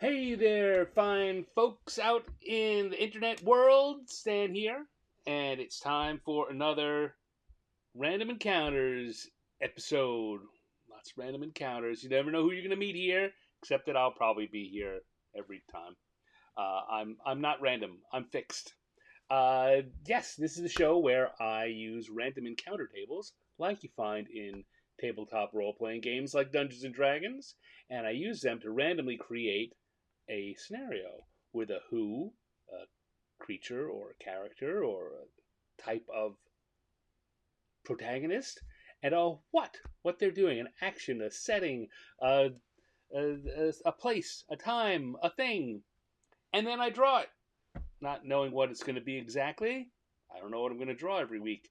Hey there, fine folks out in the internet world. Stan here, and it's time for another Random Encounters episode. Lots of random encounters. You never know who you're going to meet here, except that I'll probably be here every time. I'm not random. I'm fixed. Yes, this is a show where I use random encounter tables, like you find in tabletop role playing games like Dungeons and Dragons, and I use them to randomly create a scenario with a who, a creature or a character or a type of protagonist, and a what they're doing, an action, a setting, a place, a time, a thing, and then I draw it, not knowing what it's going to be exactly. I don't know what I'm going to draw every week,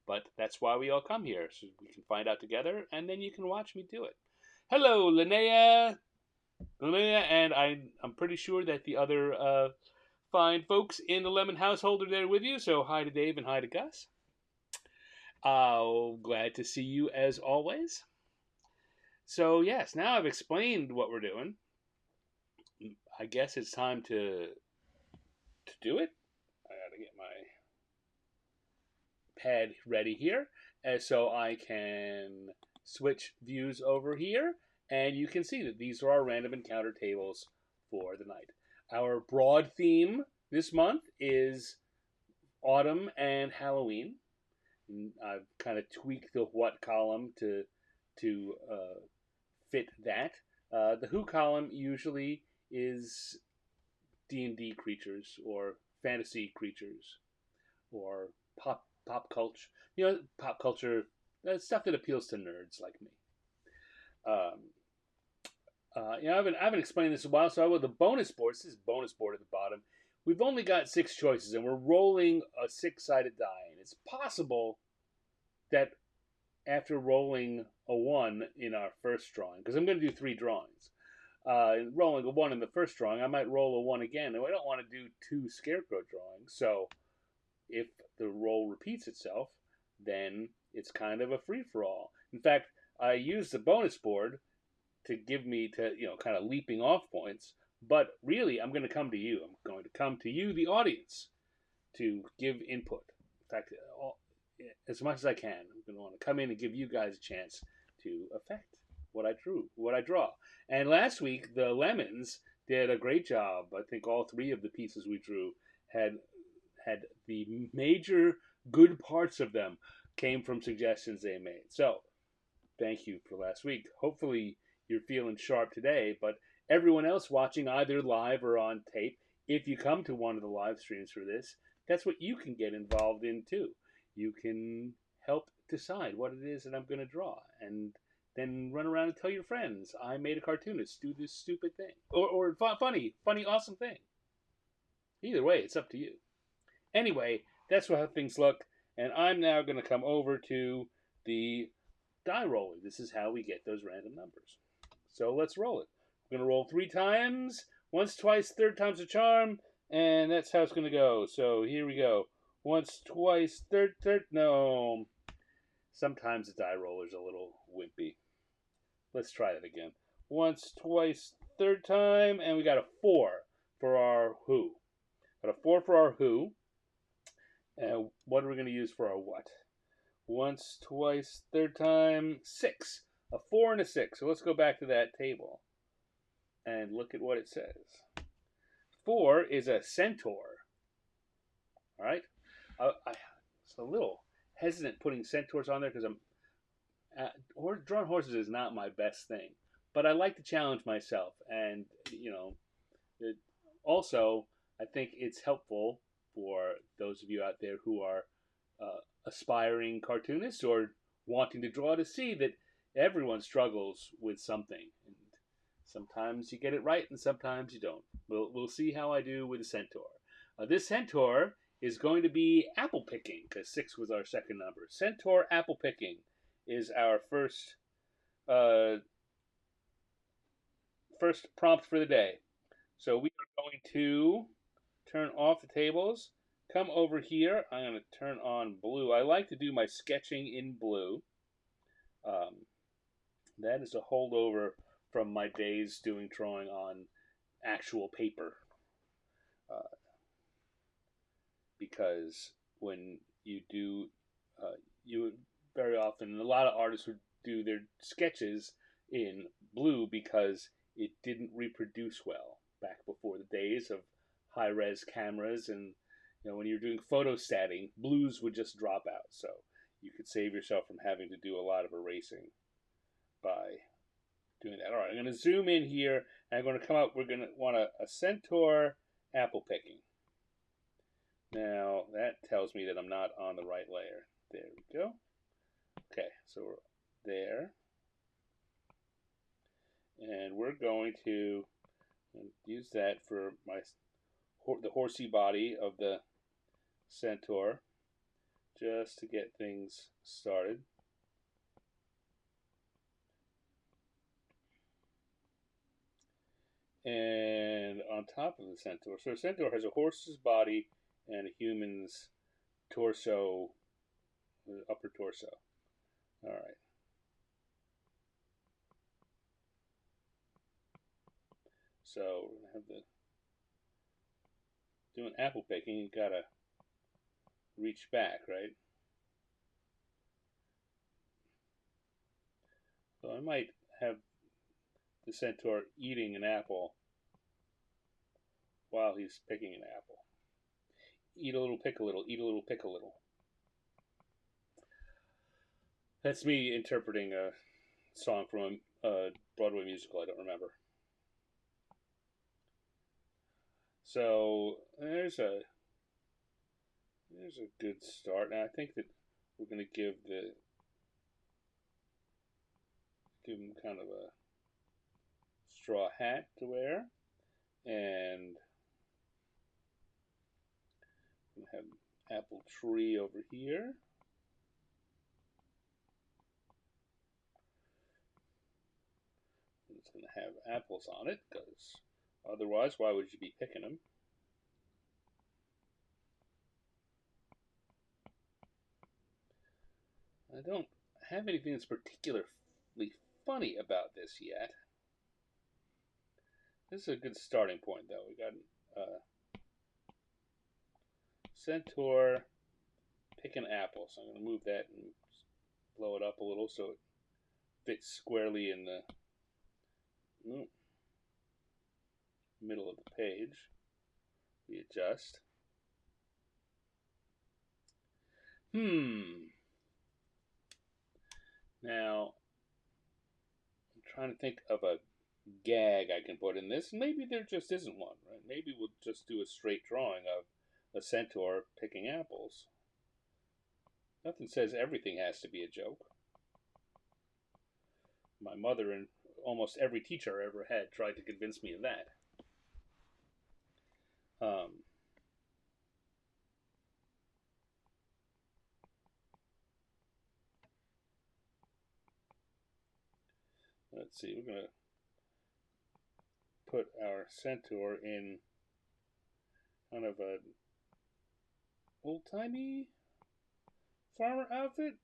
but that's why we all come here, so we can find out together, and then you can watch me do it. Hello, Linnea. And I'm pretty sure that the other fine folks in the Lemon household are there with you. So hi to Dave and hi to Gus. Glad to see you as always. So yes, now I've explained what we're doing. I guess it's time to do it. I gotta get my pad ready here, so I can switch views over here, and you can see that these are our random encounter tables for the night. Our broad theme this month is autumn and Halloween. And I've kind of tweaked the what column to fit that. The who column usually is D&D creatures or fantasy creatures or pop culture. Pop culture stuff that appeals to nerds like me. Um, I haven't explained this in a while, so I will. The bonus board. This is bonus board at the bottom. We've only got 6 choices, and we're rolling a 6-sided die. And it's possible that after rolling a 1 in our first drawing, because I'm going to do 3 drawings, rolling a 1 in the first drawing, I might roll a 1 again. And I don't want to do 2 scarecrow drawings, so if the roll repeats itself, then it's kind of a free-for-all. In fact, I use the bonus board to give me kind of leaping off points, but really I'm going to come to you. I'm going to come to you, the audience, to give input. In fact, as much as I can, I'm going to want to come in and give you guys a chance to affect what I draw. And last week, the Lemons did a great job. I think all 3 of the pieces we drew had the major good parts of them came from suggestions they made. So, thank you for last week. Hopefully, you're feeling sharp today, but everyone else watching either live or on tape, if you come to one of the live streams for this, that's what you can get involved in too. You can help decide what it is that I'm going to draw, and then run around and tell your friends, I made a cartoonist do this stupid thing. Or funny, awesome thing. Either way, it's up to you. Anyway, that's how things look, and I'm now going to come over to the die roller. This is how we get those random numbers. So let's roll it. We're going to roll 3 times. Once, twice, third time's a charm, and that's how it's going to go. So here we go. Once, twice, third, no. Sometimes the die roller's a little wimpy. Let's try that again. Once, twice, third time, and we got a 4 for our who. Got a 4 for our who. And what are we going to use for our what? Once, twice, third time, 6. A 4 and a 6. So let's go back to that table and look at what it says. 4 is a centaur. All right? I was a little hesitant putting centaurs on there because drawing horses is not my best thing. But I like to challenge myself. And, also, I think it's helpful for those of you out there who are aspiring cartoonists or wanting to draw to see that everyone struggles with something. And sometimes you get it right and sometimes you don't. We'll see how I do with the centaur. This centaur is going to be apple picking because 6 was our second number. Centaur apple picking is our first prompt for the day. So we are going to turn off the tables. Come over here. I'm going to turn on blue. I like to do my sketching in blue. That is a holdover from my days doing drawing on actual paper, uh, because when you do, you very often, a lot of artists would do their sketches in blue because it didn't reproduce well back before the days of high res cameras. And when you're doing photostatting, blues would just drop out. So you could save yourself from having to do a lot of erasing by doing that. All right, I'm going to zoom in here, and I'm going to come up. We're going to want a centaur apple picking. Now, that tells me that I'm not on the right layer. There we go. Okay, so we're there. And we're going to use that for the horsey body of the centaur, just to get things started. And on top of the centaur, so a centaur has a horse's body and a human's torso, upper torso. All right. So we're gonna have doing apple picking. You gotta reach back, right? So I might have the centaur eating an apple while he's picking an apple. Eat a little, pick a little. Eat a little, pick a little. That's me interpreting a song from a Broadway musical I don't remember. So there's a good start. Now I think that we're going to give him kind of a straw hat to wear, and we have apple tree over here. It's going to have apples on it, because otherwise, why would you be picking them? I don't have anything that's particularly funny about this yet. This is a good starting point, though. We got centaur picking apples. So I'm going to move that and blow it up a little so it fits squarely in the middle of the page. We adjust. Now, I'm trying to think of a gag I can put in this. Maybe there just isn't one, right? Maybe we'll just do a straight drawing of a centaur picking apples. Nothing says everything has to be a joke. My mother and almost every teacher I ever had tried to convince me of that. Let's see, we're going to put our centaur in kind of a old-timey farmer outfit.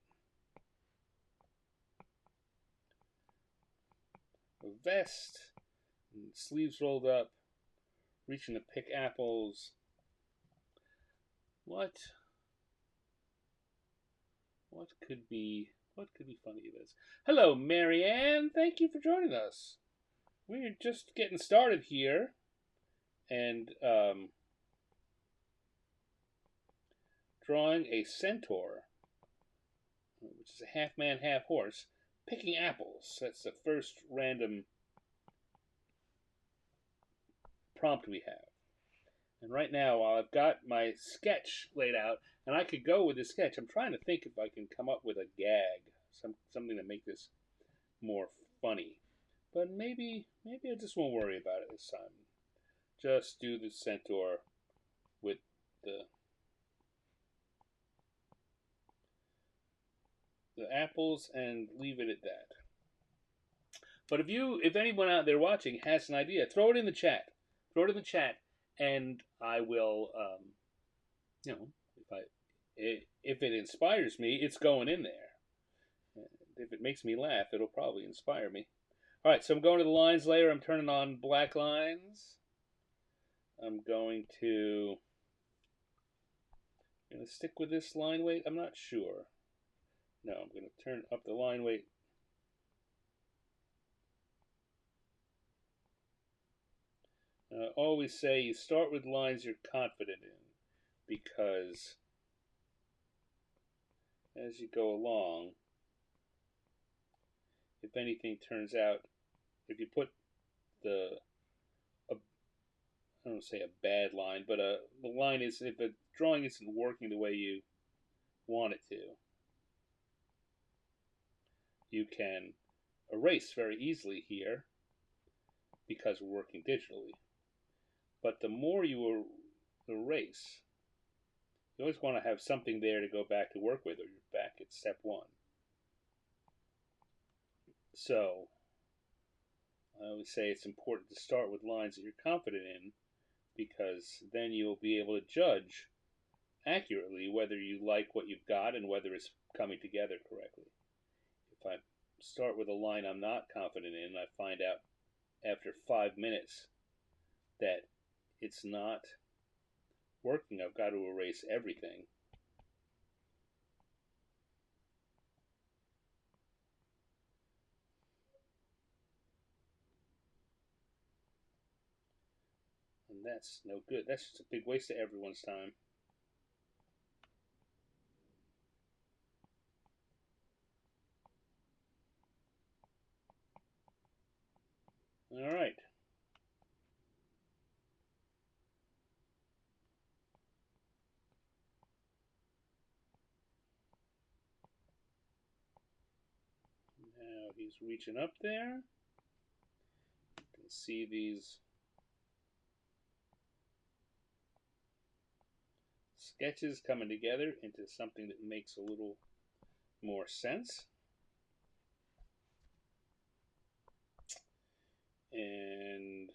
A vest, and sleeves rolled up, reaching to pick apples. What could be funny in this? Hello, Marianne. Thank you for joining us. We're just getting started here, and drawing a centaur, which is a half man, half horse, picking apples. That's the first random prompt we have. And right now, while I've got my sketch laid out, and I could go with this sketch, I'm trying to think if I can come up with a gag, something to make this more funny. But maybe I just won't worry about it this time. Just do the centaur with the apples and leave it at that. But if anyone out there watching has an idea, throw it in the chat. Throw it in the chat, and I will, if it inspires me, it's going in there. If it makes me laugh, it'll probably inspire me. All right, so I'm going to the lines layer. I'm turning on black lines. I'm going to stick with this line weight. I'm not sure. No, I'm going to turn up the line weight. I always say you start with lines you're confident in, because as you go along, if anything turns out, if you put I don't say a bad line, but the line is, if a drawing isn't working the way you want it to, you can erase very easily here because we're working digitally. But the more you erase, you always want to have something there to go back to work with, or you're back at step one. So I always say it's important to start with lines that you're confident in, because then you'll be able to judge accurately whether you like what you've got and whether it's coming together correctly. If I start with a line I'm not confident in, I find out after 5 minutes that it's not working, I've got to erase everything. And that's no good. That's just a big waste of everyone's time. All right. Now he's reaching up there. You can see these sketches coming together into something that makes a little more sense. And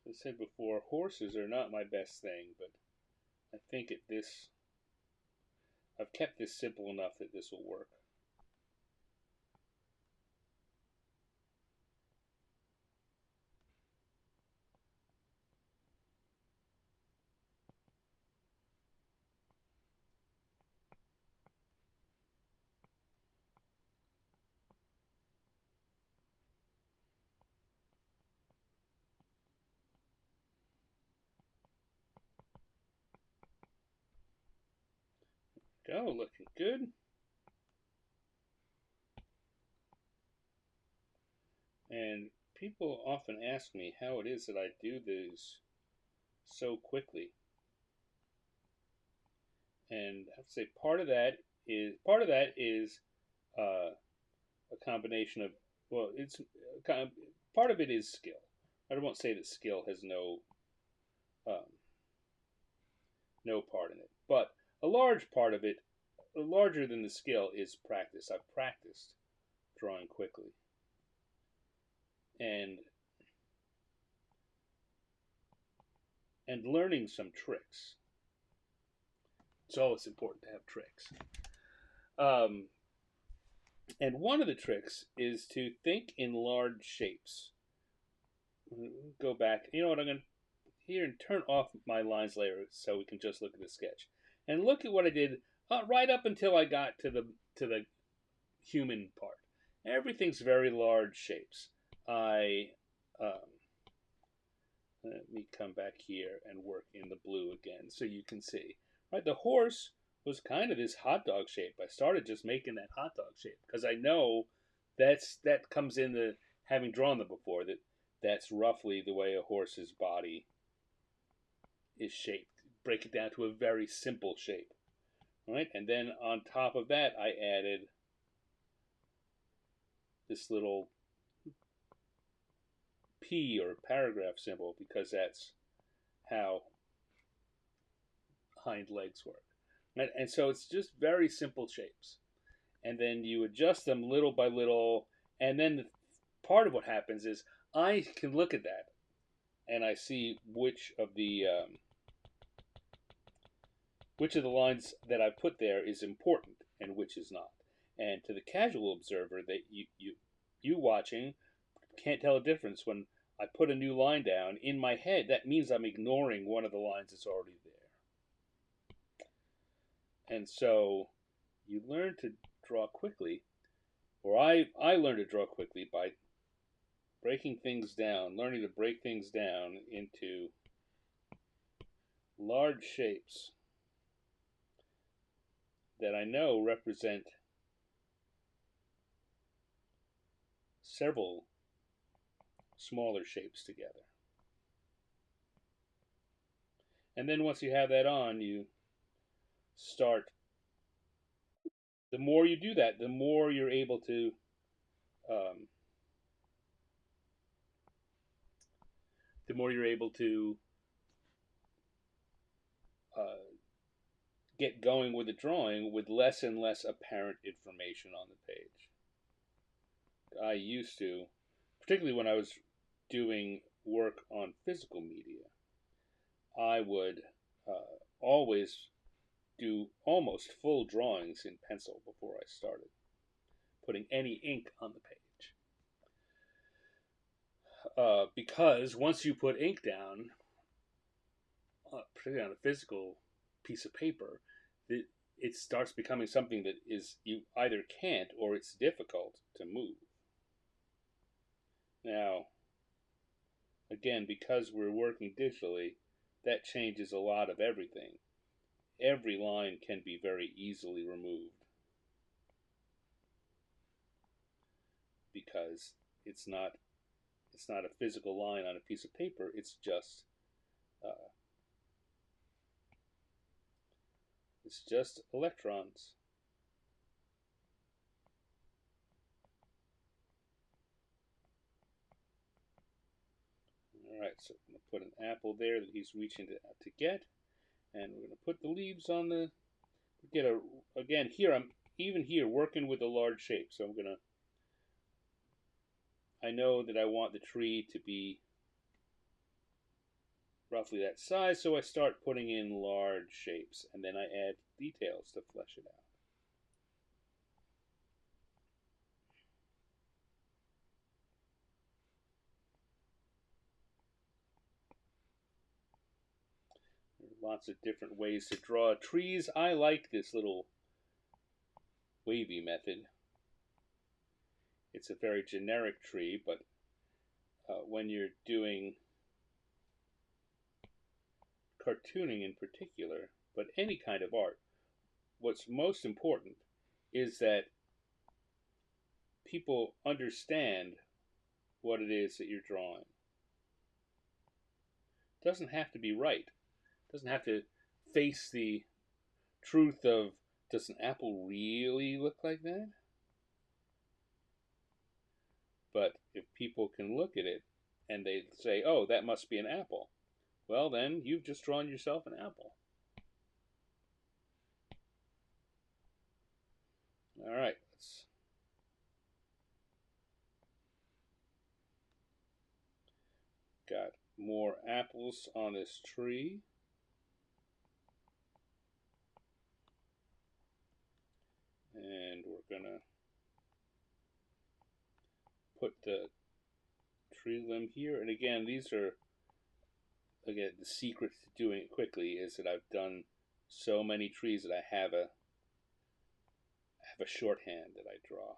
as I said before, horses are not my best thing, but I think I've kept this simple enough that this will work. Go, looking good. And people often ask me how it is that I do this so quickly. And I have to say part of that is a combination of, well, it's kind of, part of it is skill. I won't say that skill has um, no part in it, but a large part of it, larger than the skill, is practice. I've practiced drawing quickly, and learning some tricks. It's always important to have tricks. Um, and one of the tricks is to think in large shapes. Go back. You know what? I'm going to here and turn off my lines layer so we can just look at the sketch. And look at what I did right up until I got to the human part. Everything's very large shapes. I Let me come back here and work in the blue again so you can see. Right, the horse was kind of this hot dog shape. I started just making that hot dog shape because I know that comes in the having drawn them before, that's roughly the way a horse's body is shaped. Break it down to a very simple shape. Right, and then on top of that I added this little P or paragraph symbol because that's how hind legs work. Right? And so it's just very simple shapes. And then you adjust them little by little. And then part of what happens is I can look at that and I see which of the lines that I put there is important and which is not. And to the casual observer, that you watching can't tell a difference when I put a new line down in my head, that means I'm ignoring one of the lines that's already there. And so you learn to draw quickly, or I learned to draw quickly by breaking things down, learning to break things down into large shapes that I know represent several smaller shapes together. And then once you have that on, you start. The more you do that, the more you're able to um, the more you're able to uh, get going with the drawing with less and less apparent information on the page. I used to, particularly when I was doing work on physical media, I would always do almost full drawings in pencil before I started putting any ink on the page. Because once you put ink down, particularly on a physical piece of paper, it starts becoming something that is you either can't or it's difficult to move. Now, again, because we're working digitally, that changes a lot of everything. Every line can be very easily removed because it's not it's not a physical line on a piece of paper. Uh, it's just electrons. All right, so I'm going to put an apple there that he's reaching to get, and we're going to put the leaves on the. Get a again here. I'm even here working with a large shape, so I'm gonna. I know that I want the tree to be roughly that size, so I start putting in large shapes, and then I add details to flesh it out. There's lots of different ways to draw trees. I like this little wavy method. It's a very generic tree, but when you're doing cartooning in particular, but any kind of art, what's most important is that people understand what it is that you're drawing. It doesn't have to be right. It doesn't have to face the truth of, does an apple really look like that? But if people can look at it and they say, oh, that must be an apple, well, then you've just drawn yourself an apple. All right, let's got more apples on this tree. And we're gonna put the tree limb here. And again, these are, again, the secret to doing it quickly is that I've done so many trees that I have a shorthand that I draw.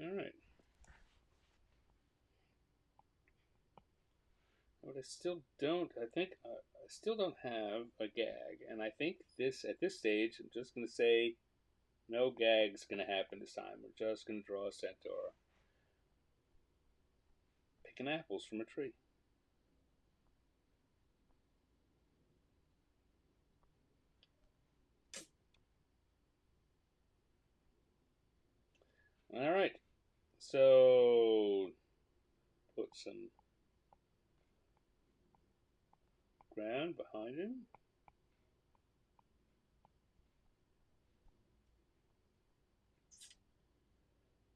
All right. But I still don't. I think I still don't have a gag, and I think this at this stage, I'm just gonna say, no gag's gonna happen this time. We're just gonna draw a centaur, picking apples from a tree. All right. So put some around behind him.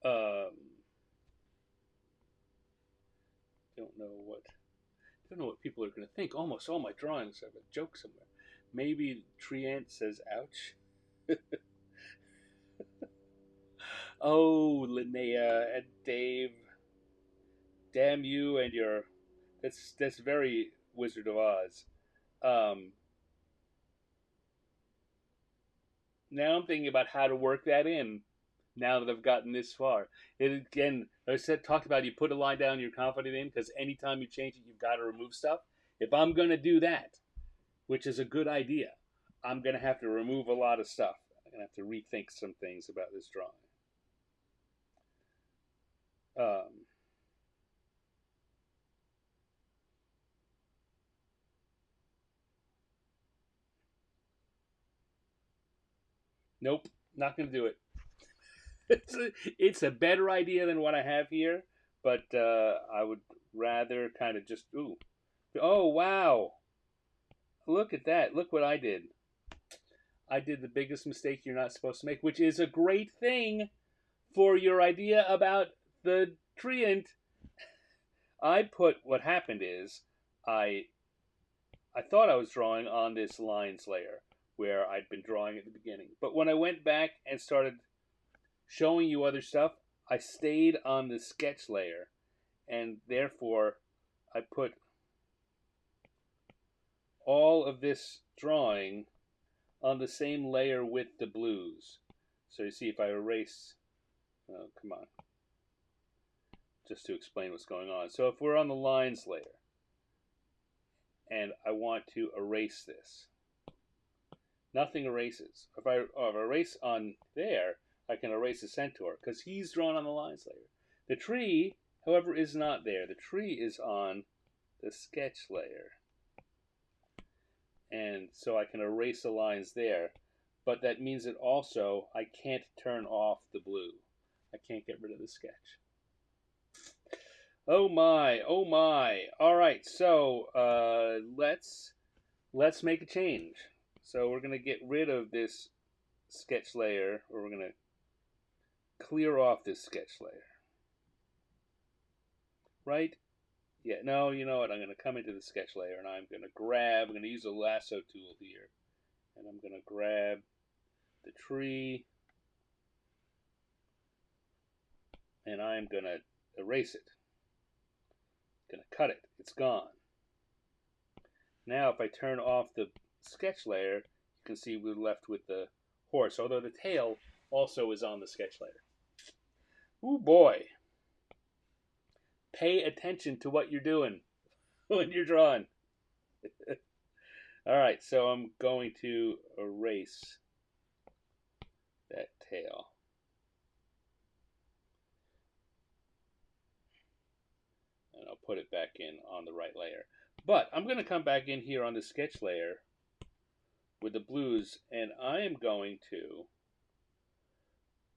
Um, don't know what people are going to think. Almost all my drawings have a joke somewhere. Maybe tree ant says ouch. Oh, Linnea and Dave, damn you and your. That's very Wizard of Oz. Um, Now I'm thinking about how to work that in. Now that I've gotten this far, it again. I said talked about you put a line down you're confident in because anytime you change it, you've got to remove stuff. If I'm gonna do that, which is a good idea, I'm gonna have to remove a lot of stuff. I'm gonna have to rethink some things about this drawing. Um, nope, not gonna do it. It's a better idea than what I have here, but I would rather kind of just ooh, oh wow, look at that! Look what I did. I did the biggest mistake you're not supposed to make, which is a great thing for your idea about the treant. I put what happened is I I thought I was drawing on this lines layer where I'd been drawing at the beginning, but when I went back and started showing you other stuff, I stayed on the sketch layer, and therefore I put all of this drawing on the same layer with the blues. So you see, if I erase, oh, come on, just to explain what's going on. So if we're on the lines layer, and I want to erase this, nothing erases. If I erase on there, I can erase the centaur because he's drawn on the lines layer. The tree, however, is not there. The tree is on the sketch layer. And so I can erase the lines there. But that means that also I can't turn off the blue. I can't get rid of the sketch. Oh my, oh my. All right, so let's make a change. So we're gonna get rid of this sketch layer, or we're gonna clear off this sketch layer. Right? Yeah, no, you know what? I'm gonna come into the sketch layer and I'm gonna use a lasso tool here. And I'm gonna grab the tree and I'm gonna erase it. Gonna cut it. It's gone. Now if I turn off the sketch layer, you can see we're left with the horse, although the tail also is on the sketch layer. Ooh boy. Pay attention to what you're doing when you're drawing. All right, so I'm going to erase that tail. And I'll put it back in on the right layer. But I'm going to come back in here on the sketch layer with the blues, and I'm going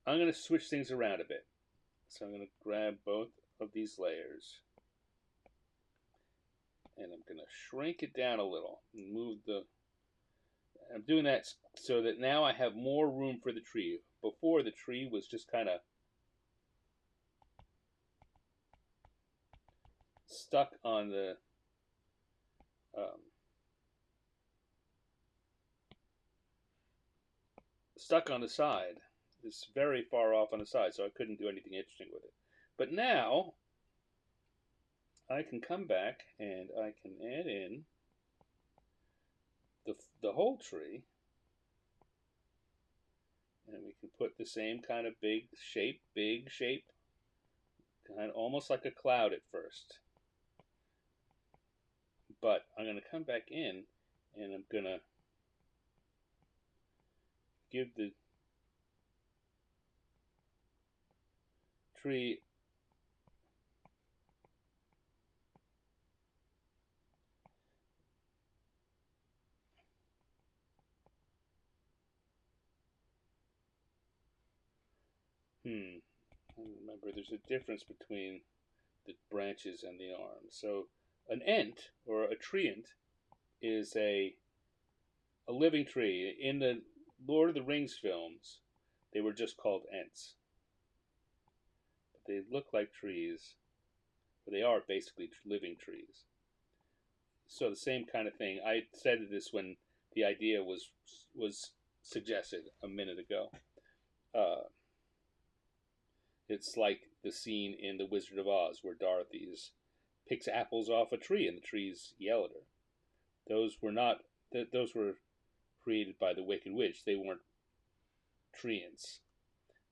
to switch things around a bit. So I'm going to grab both of these layers, and I'm going to shrink it down a little and move the. I'm doing that so that now I have more room for the tree. Before, the tree was just kind of stuck on the side. It's very far off on the side, so I couldn't do anything interesting with it. But now I can come back and I can add in the whole tree, and we can put the same kind of big shape, kind of almost like a cloud at first. But I'm going to come back in and I'm going to give the tree remember there's a difference between the branches and the arms. So an ent or a treant is a living tree. In the Lord of the Rings films, they were just called Ents. But they look like trees, but they are basically living trees. So the same kind of thing. I said this when the idea was suggested a minute ago. Uh, it's like the scene in The Wizard of Oz where Dorothy's picks apples off a tree and the trees yell at her. Those were not. Those were created by the Wicked Witch. They weren't treants.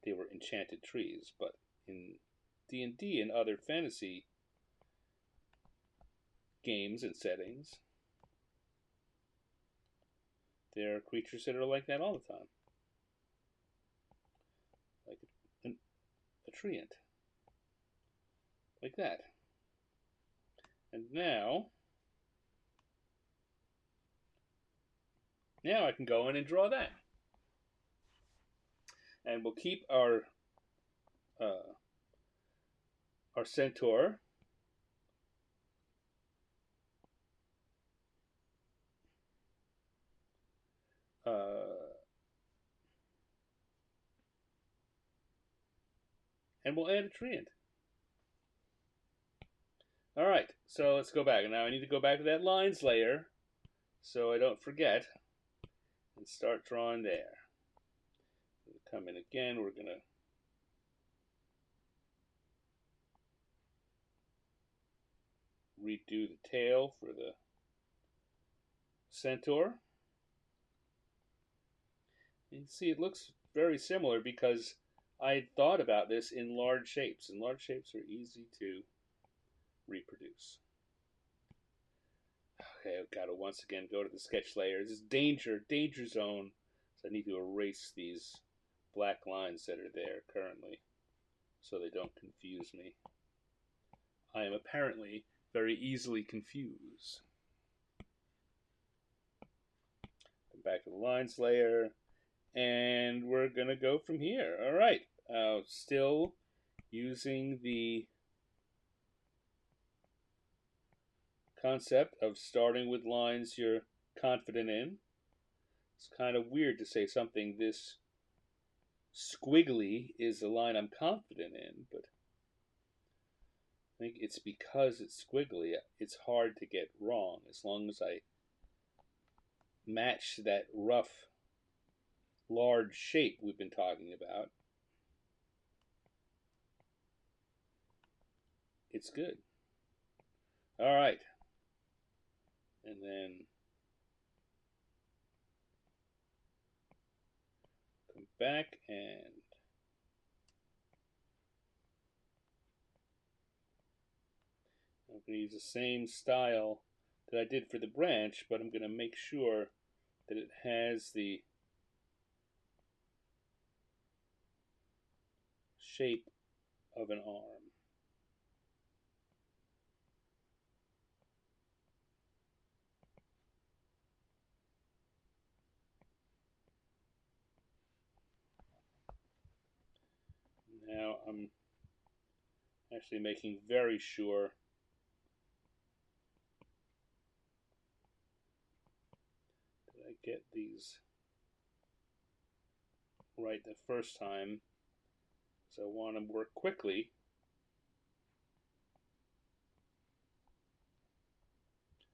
They were enchanted trees. But in D&D and other fantasy games and settings, there are creatures that are like that all the time. Like a treant. Like that. And now I can go in and draw that. And we'll keep uh, our centaur. And we'll add a treant. All right, so let's go back. Now I need to go back to that lines layer so I don't forget and start drawing there. Come in again. We're going to redo the tail for the centaur. You can see it looks very similar because I had thought about this in large shapes, and large shapes are easy to reproduce. Okay, I've got to once again go to the sketch layer. This is danger zone. So I need to erase these black lines that are there currently so they don't confuse me. I am apparently very easily confused. Come back to the lines layer, and we're going to go from here. All right, still using the concept of starting with lines you're confident in. It's kind of weird to say something this squiggly is a line I'm confident in, but I think it's because it's squiggly, it's hard to get wrong as long as I match that rough, large shape we've been talking about. It's good. All right. And then come back and I'm going to use the same style that I did for the branch, but I'm going to make sure that it has the shape of an arm. Now I'm actually making very sure that I get these right the first time, so I want to work quickly.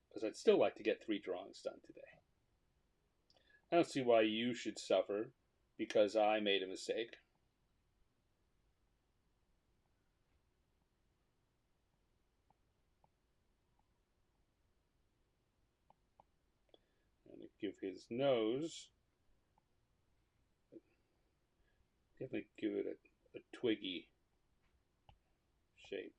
Because I'd still like to get 3 drawings done today. I don't see why you should suffer because I made a mistake. I'm going to give his nose, definitely give it a twiggy shape.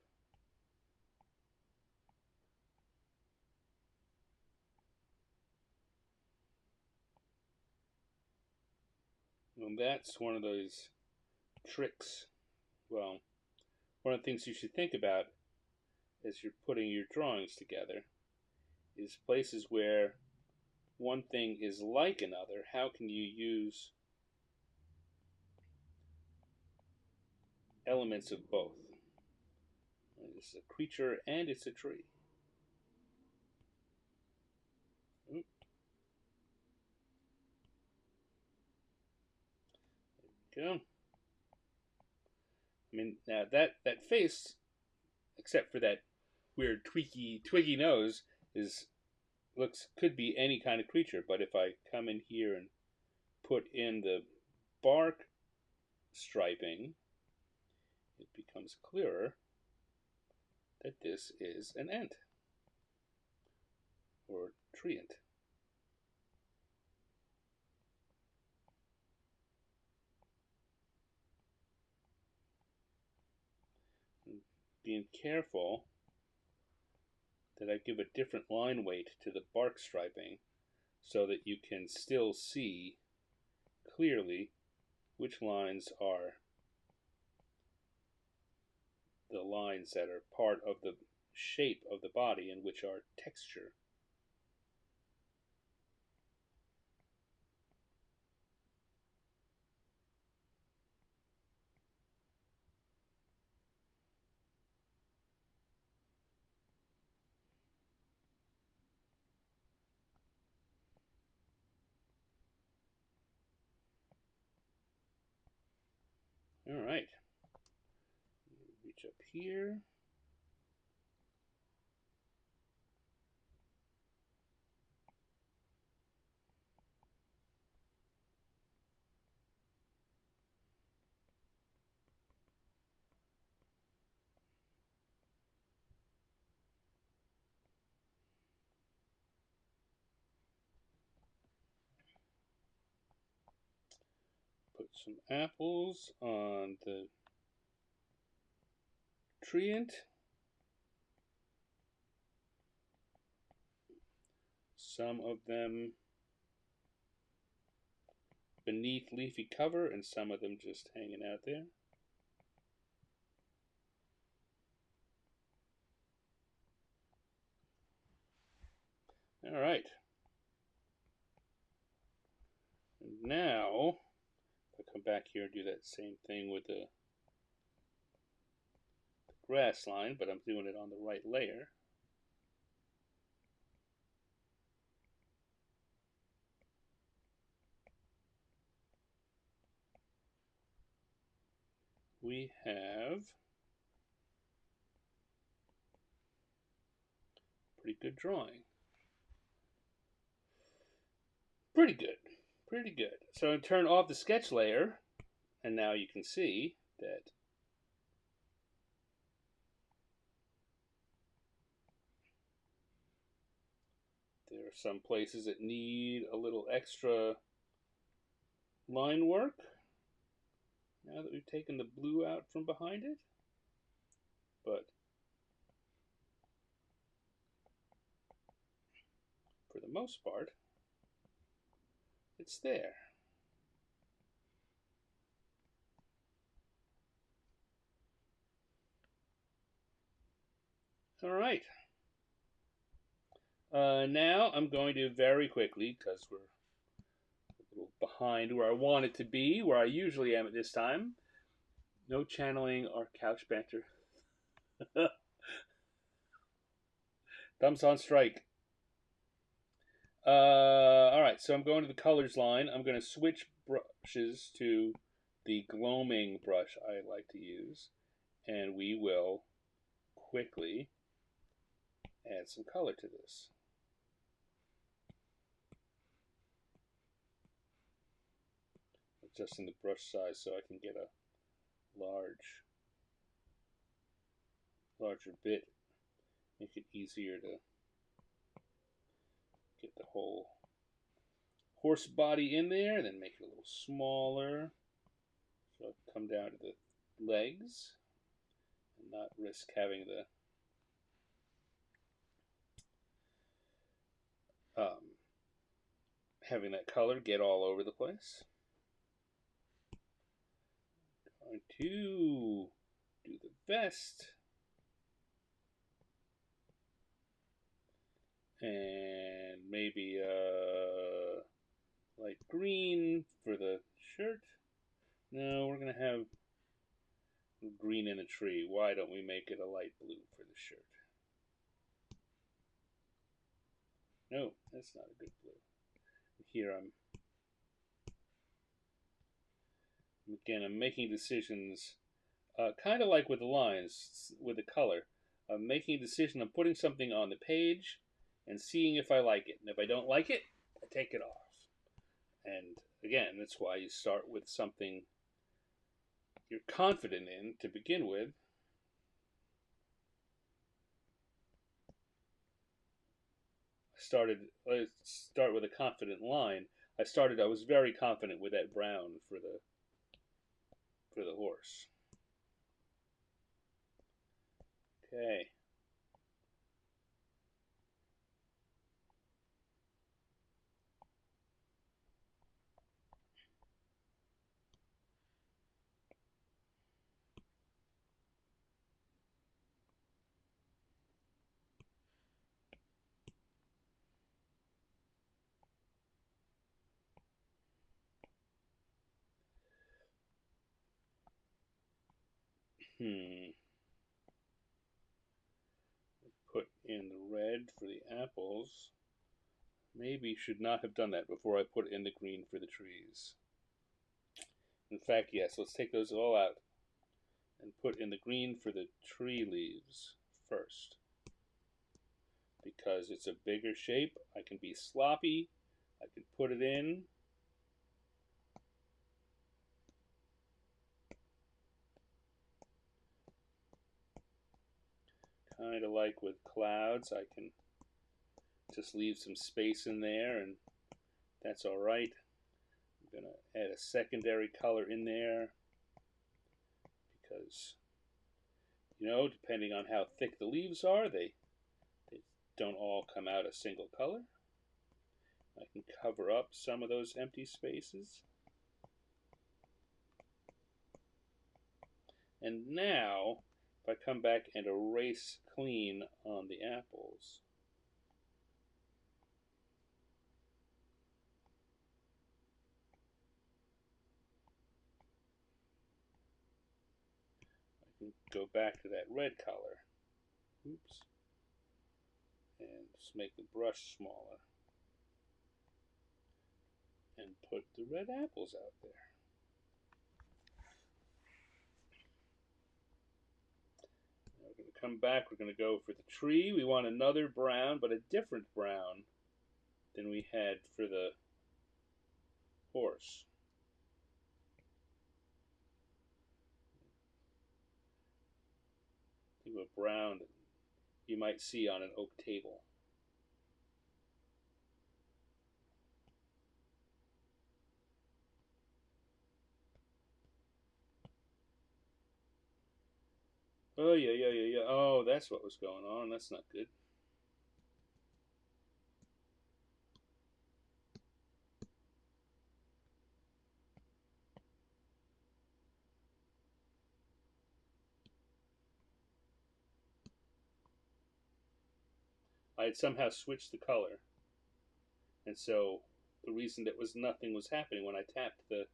And that's one of those tricks. Well, one of the things you should think about as you're putting your drawings together is places where one thing is like another. How can you use elements of both? It's a creature and it's a tree. we go. I mean, now that face, except for that weird twiggy nose, is could be any kind of creature. But if I come in here and put in the bark striping, it becomes clearer that this is an ant or treant. And being careful that I give a different line weight to the bark striping so that you can still see clearly which lines are the lines that are part of the shape of the body and which are texture. All right. Reach up here. Put some apples on the treant. Some of them beneath leafy cover and some of them just hanging out there. All right. And now, if I come back here and do that same thing with the grass line, but I'm doing it on the right layer. We have pretty good drawing. Pretty good. Pretty good. So I turn off the sketch layer, and now you can see that there are some places that need a little extra line work. Now that we've taken the blue out from behind it. But for the most part, it's there. All right. Now I'm going to very quickly, because we're a little behind where I want it to be, where I usually am at this time. No channeling or couch banter. Thumbs on strike. All right, so I'm going to the colors line. I'm going to switch brushes to the gloaming brush I like to use, and we will quickly add some color to this. Adjusting the brush size so I can get a larger bit, make it easier to get the whole horse body in there, then make it a little smaller so I can come down to the legs and not risk having that color get all over the place. Going to do the vest. And maybe light green for the shirt. No, we're going to have green in a tree. Why don't we make it a light blue for the shirt? No, that's not a good blue. Here I'm Again, I'm making decisions kind of like with the lines, with the color. I'm making a decision. I'm putting something on the page and seeing if I like it. And if I don't like it, I take it off. And again, that's why you start with something you're confident in to begin with. Let's start with a confident line. I was very confident with that brown for the horse. Okay. Hmm. Put in the red for the apples. Maybe should not have done that before I put in the green for the trees. In fact, yes, let's take those all out and put in the green for the tree leaves first. Because it's a bigger shape, I can be sloppy. I can put it in. Kind of like with clouds, I can just leave some space in there, and that's all right. I'm going to add a secondary color in there because, depending on how thick the leaves are, they don't all come out a single color. I can cover up some of those empty spaces. And now, if I come back and erase clean on the apples, I can go back to that red color. Oops. And just make the brush smaller. And put the red apples out there. Now we're going to come back. We're going to go for the tree. We want another brown, but a different brown than we had for the horse. Think of a brown that you might see on an oak table. Oh, yeah. Oh, that's what was going on. That's not good. I had somehow switched the color. And so the reason that nothing was happening when I tapped the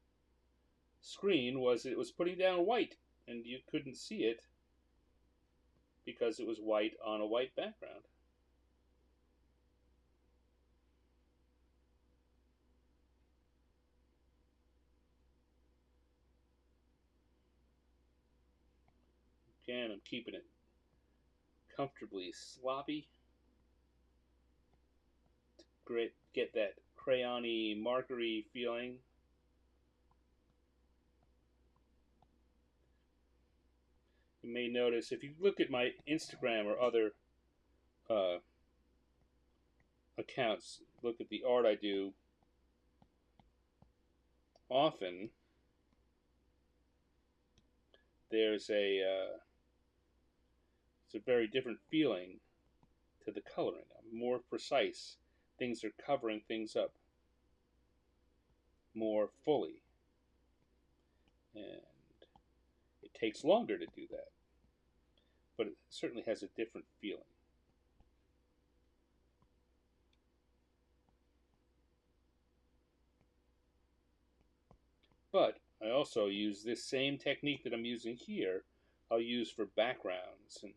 screen was it was putting down white, and you couldn't see it because it was white on a white background. Again, I'm keeping it comfortably sloppy to get that crayony, markery feeling. You may notice if you look at my Instagram or other uh, accounts, look at the art I do, often there's it's a very different feeling to the coloring. More precise. Things are covering things up more fully. And it takes longer to do that. But it certainly has a different feeling. But I also use this same technique that I'm using here, I'll use for backgrounds and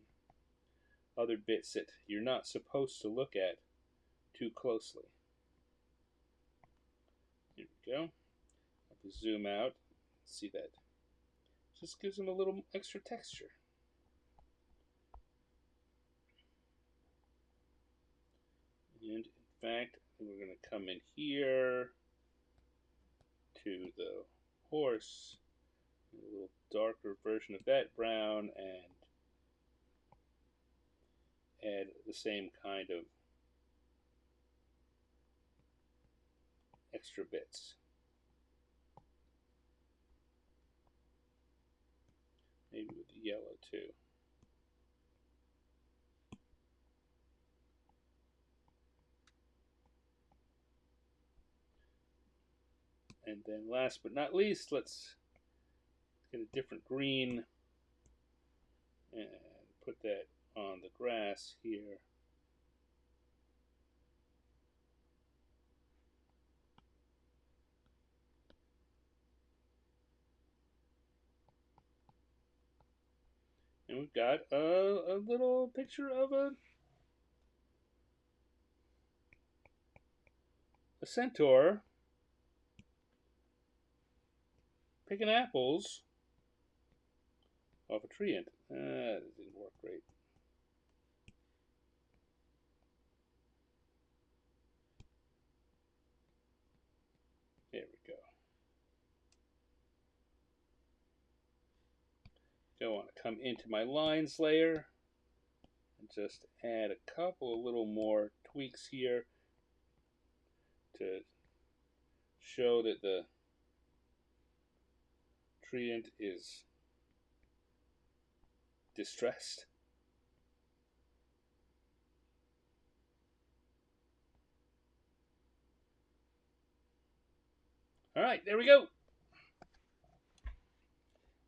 other bits that you're not supposed to look at too closely. Here we go. I have to zoom out. See that? Just gives them a little extra texture. And in fact, we're going to come in here to the horse, a little darker version of that brown, and add the same kind of extra bits. Maybe with the yellow too. And then last but not least, let's get a different green and put that on the grass here. And we've got a little picture of a centaur picking apples off a tree. And that didn't work great. There we go. I want to come into my lines layer and just add a couple of little more tweaks here to show that the treant is distressed. All right, there we go.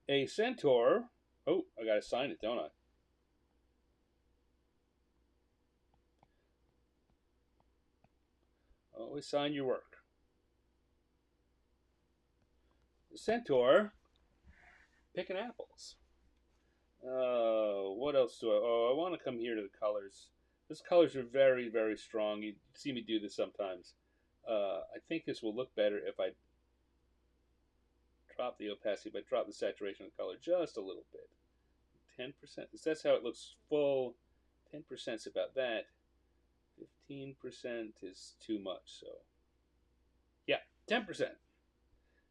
A centaur. Oh, I gotta sign it, don't I? Always sign your work. The centaur picking apples. What else do I? Oh, I want to come here to the colors. These colors are very, very strong. You see me do this sometimes. I think this will look better if I drop the opacity, but drop the saturation of color just a little bit. 10%. That's how it looks full. 10% is about that. 15% is too much. So, yeah, 10%.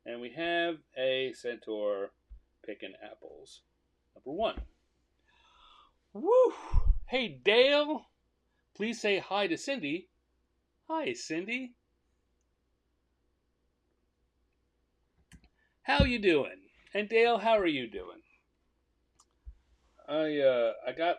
And we have a centaur picking apples. Number 1. Woo! Hey, Dale. Please say hi to Cindy. Hi, Cindy. How you doing? And Dale, how are you doing? I got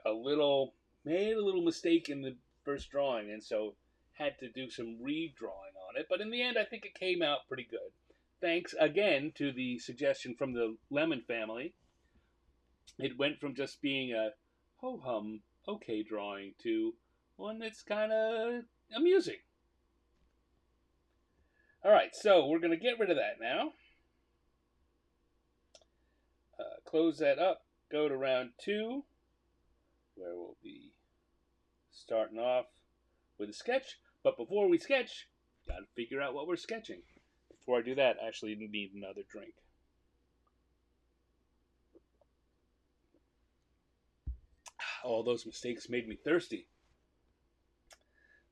made a little mistake in the first drawing, and so had to do some redrawing on it. But in the end, I think it came out pretty good. Thanks again to the suggestion from the Lemon family. It went from just being a ho-hum okay drawing to one that's kind of amusing. All right, so we're going to get rid of that now. Close that up. Go to round 2, where we'll be starting off with a sketch. But before we sketch, got to figure out what we're sketching. Before I do that, I actually need another drink. All those mistakes made me thirsty.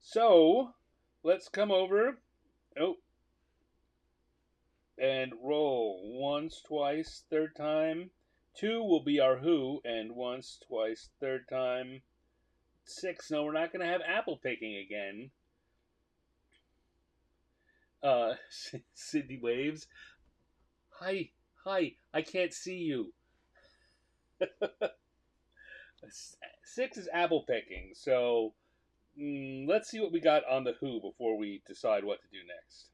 So, let's come over. Oh. And roll. Once, twice, third time. 2 will be our who, and once, twice, third time. 6. No, we're not going to have apple picking again. Sydney waves. Hi, I can't see you. 6 is apple picking, so let's see what we got on the who before we decide what to do next.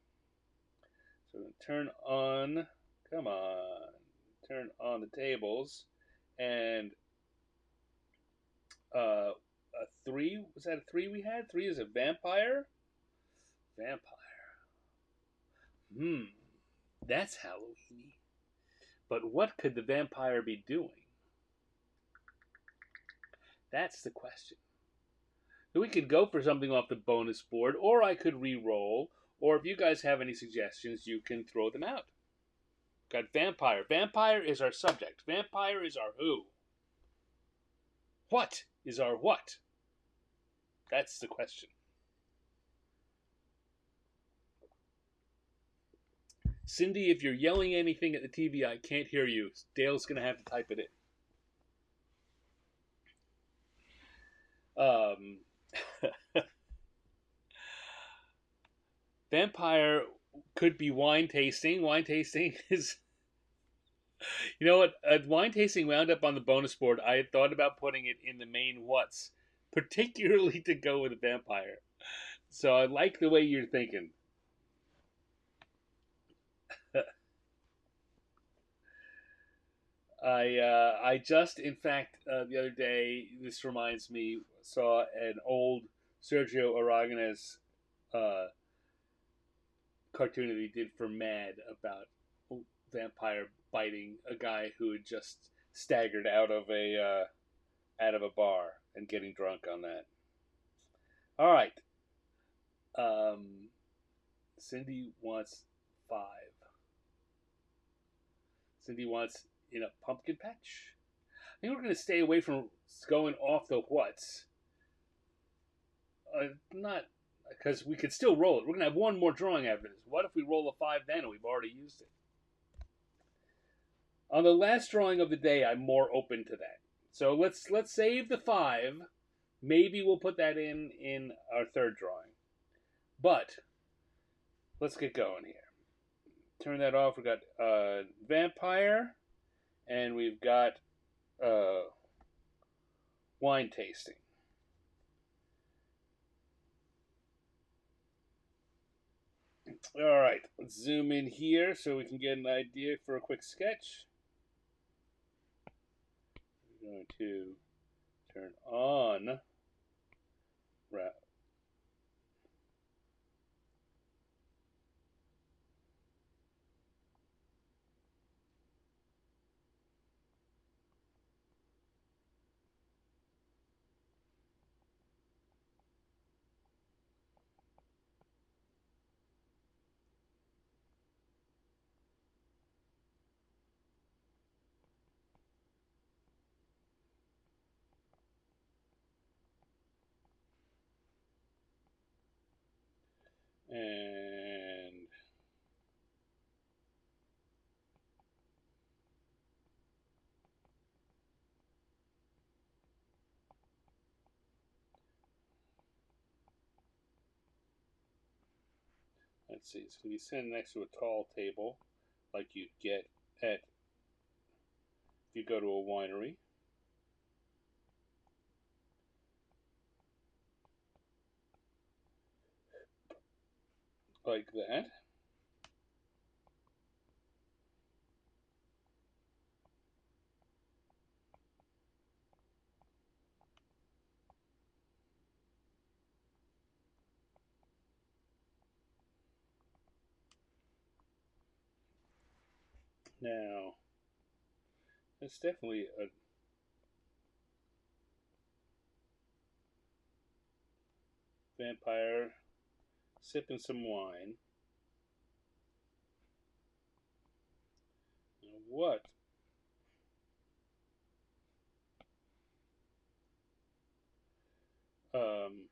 So turn on, come on, turn on the tables, and a 3, was that a 3 we had? 3 is a vampire? Vampire. That's Halloween-y. But what could the vampire be doing? That's the question. So we could go for something off the bonus board, or I could re-roll, or if you guys have any suggestions, you can throw them out. Got vampire. Vampire is our subject. Vampire is our who. What is our what? That's the question. Cindy, if you're yelling anything at the TV, I can't hear you. Dale's going to have to type it in. Vampire could be wine tasting. Wine tasting is. You know what? Wine tasting wound up on the bonus board. I had thought about putting it in the main what's, particularly to go with a vampire. So I like the way you're thinking. I just, in fact, the other day, this reminds me, saw an old Sergio Aragonés uh, cartoon that he did for Mad about a vampire biting a guy who had just staggered out of a bar and getting drunk on that. All right, um, Cindy wants 5. Cindy wants in a pumpkin patch. I think we're going to stay away from going off the what's. Not because we could still roll it. We're going to have one more drawing after this. What if we roll a 5 then and we've already used it? On the last drawing of the day, I'm more open to that. So let's save the 5. Maybe we'll put that in our third drawing. But let's get going here. Turn that off. We've got vampire, and we've got wine tasting. All right, let's zoom in here so we can get an idea for a quick sketch. We're going to turn on and let's see, it's going to be sitting next to a tall table like you'd get at if you go to a winery. Like that. Now, it's definitely a vampire sipping some wine. Now what? Um,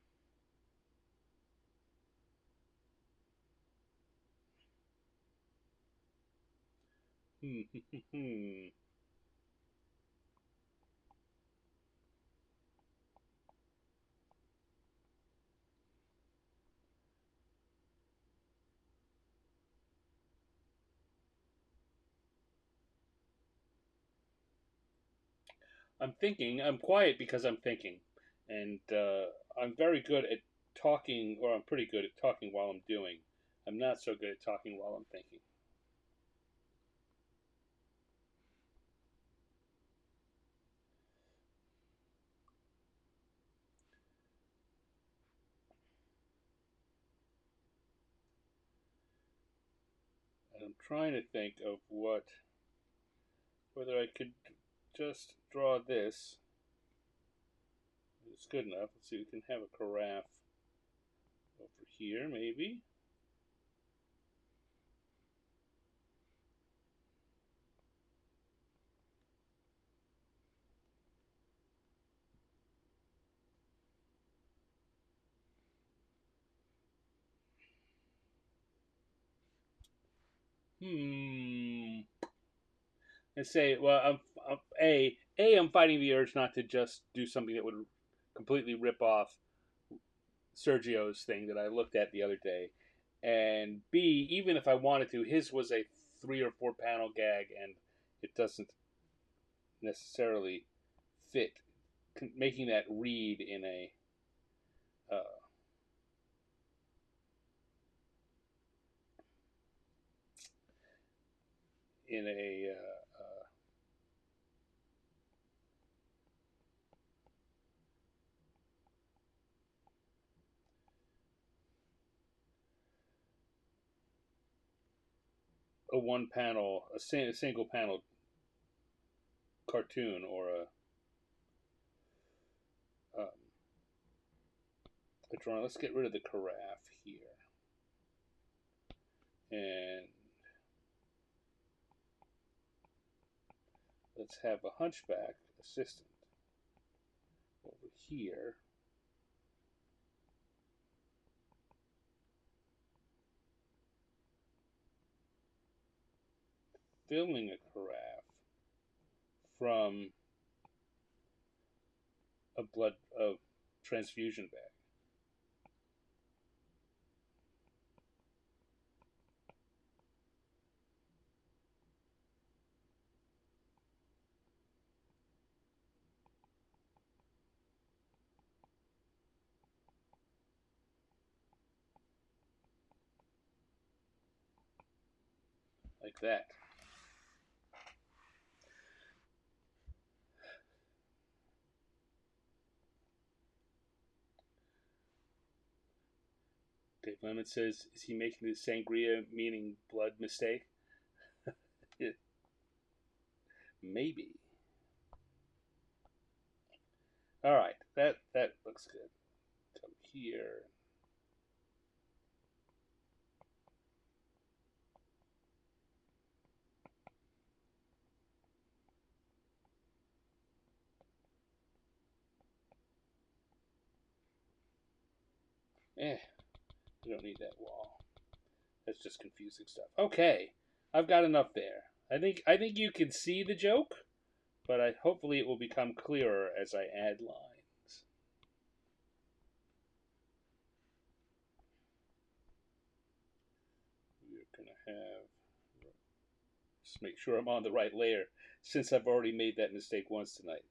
I'm thinking. I'm quiet because I'm thinking, and I'm very good at talking, or I'm pretty good at talking while I'm doing. I'm not so good at talking while I'm thinking. And I'm trying to think of whether I could just draw this. It's good enough. Let's see, we can have a carafe over here, maybe. Hmm. And say, well, I'm fighting the urge not to just do something that would completely rip off Sergio's thing that I looked at the other day, and B, even if I wanted to, his was a 3 or 4 panel gag, and it doesn't necessarily fit making that read uh, in a one panel, a single panel cartoon or um, a drawing. Let's get rid of the carafe here, and let's have a hunchback assistant over here. Filling a carafe from a blood transfusion bag, like that. Dave Lemon says, "Is he making the sangria meaning blood mistake?" Maybe. All right, that looks good. Come here. We don't need that wall. That's just confusing stuff. Okay, I've got enough there. I think you can see the joke, but hopefully it will become clearer as I add lines. We're gonna have just make sure I'm on the right layer since I've already made that mistake once tonight.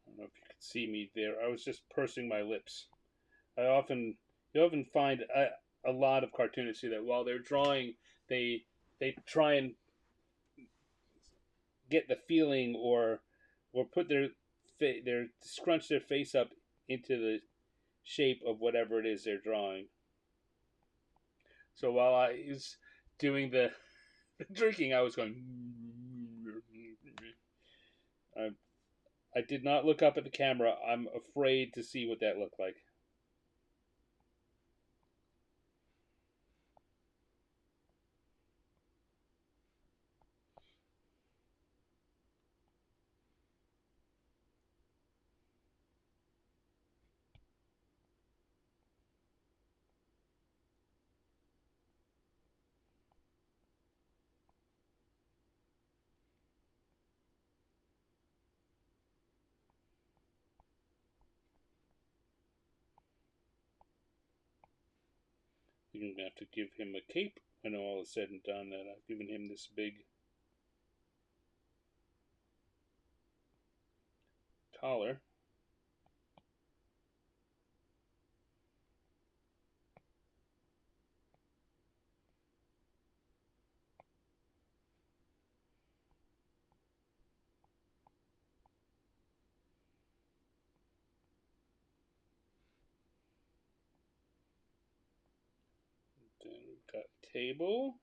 I don't know if you can see me there. I was just pursing my lips. I often you often find a lot of cartoonists do that while they're drawing, they they try and get the feeling or put their scrunch their face up into the shape of whatever it is they're drawing. So while I was doing the drinking, I was going. I, I did not look up at the camera. I'm afraid to see what that looked like. You're gonna have to give him a cape when all is said and done. That I've given him this big collar. table.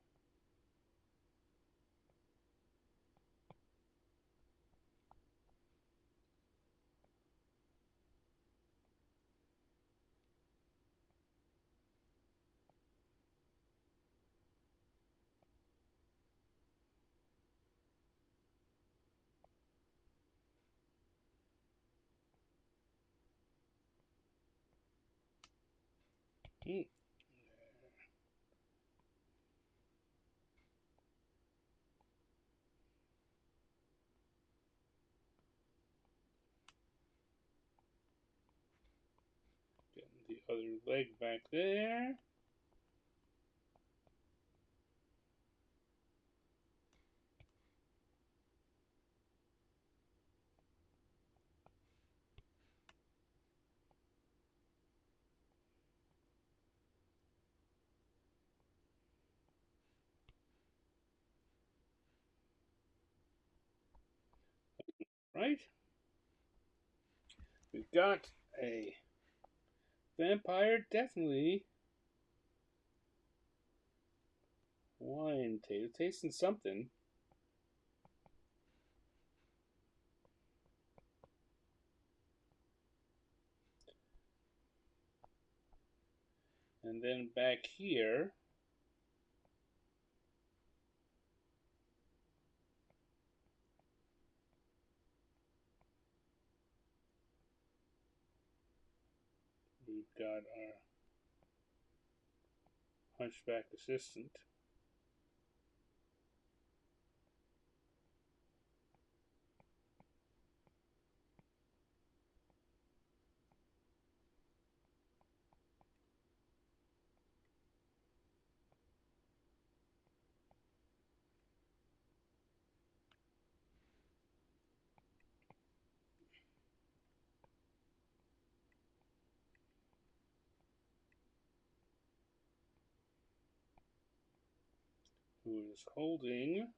Hmm. Getting the other leg back there. Right? We've got a vampire, definitely wine taste. Tasting something. And then back here, we've got our hunchback assistant. Who is holding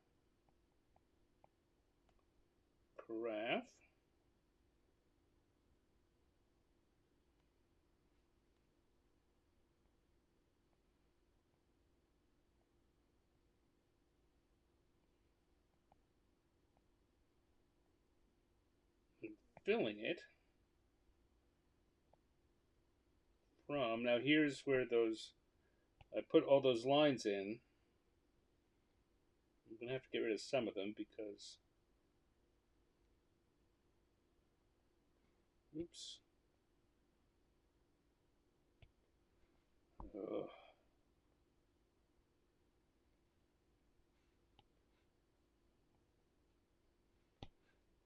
carafe. And filling it from. Now here's where those I put all those lines in. I'm gonna have to get rid of some of them because oops. Ugh.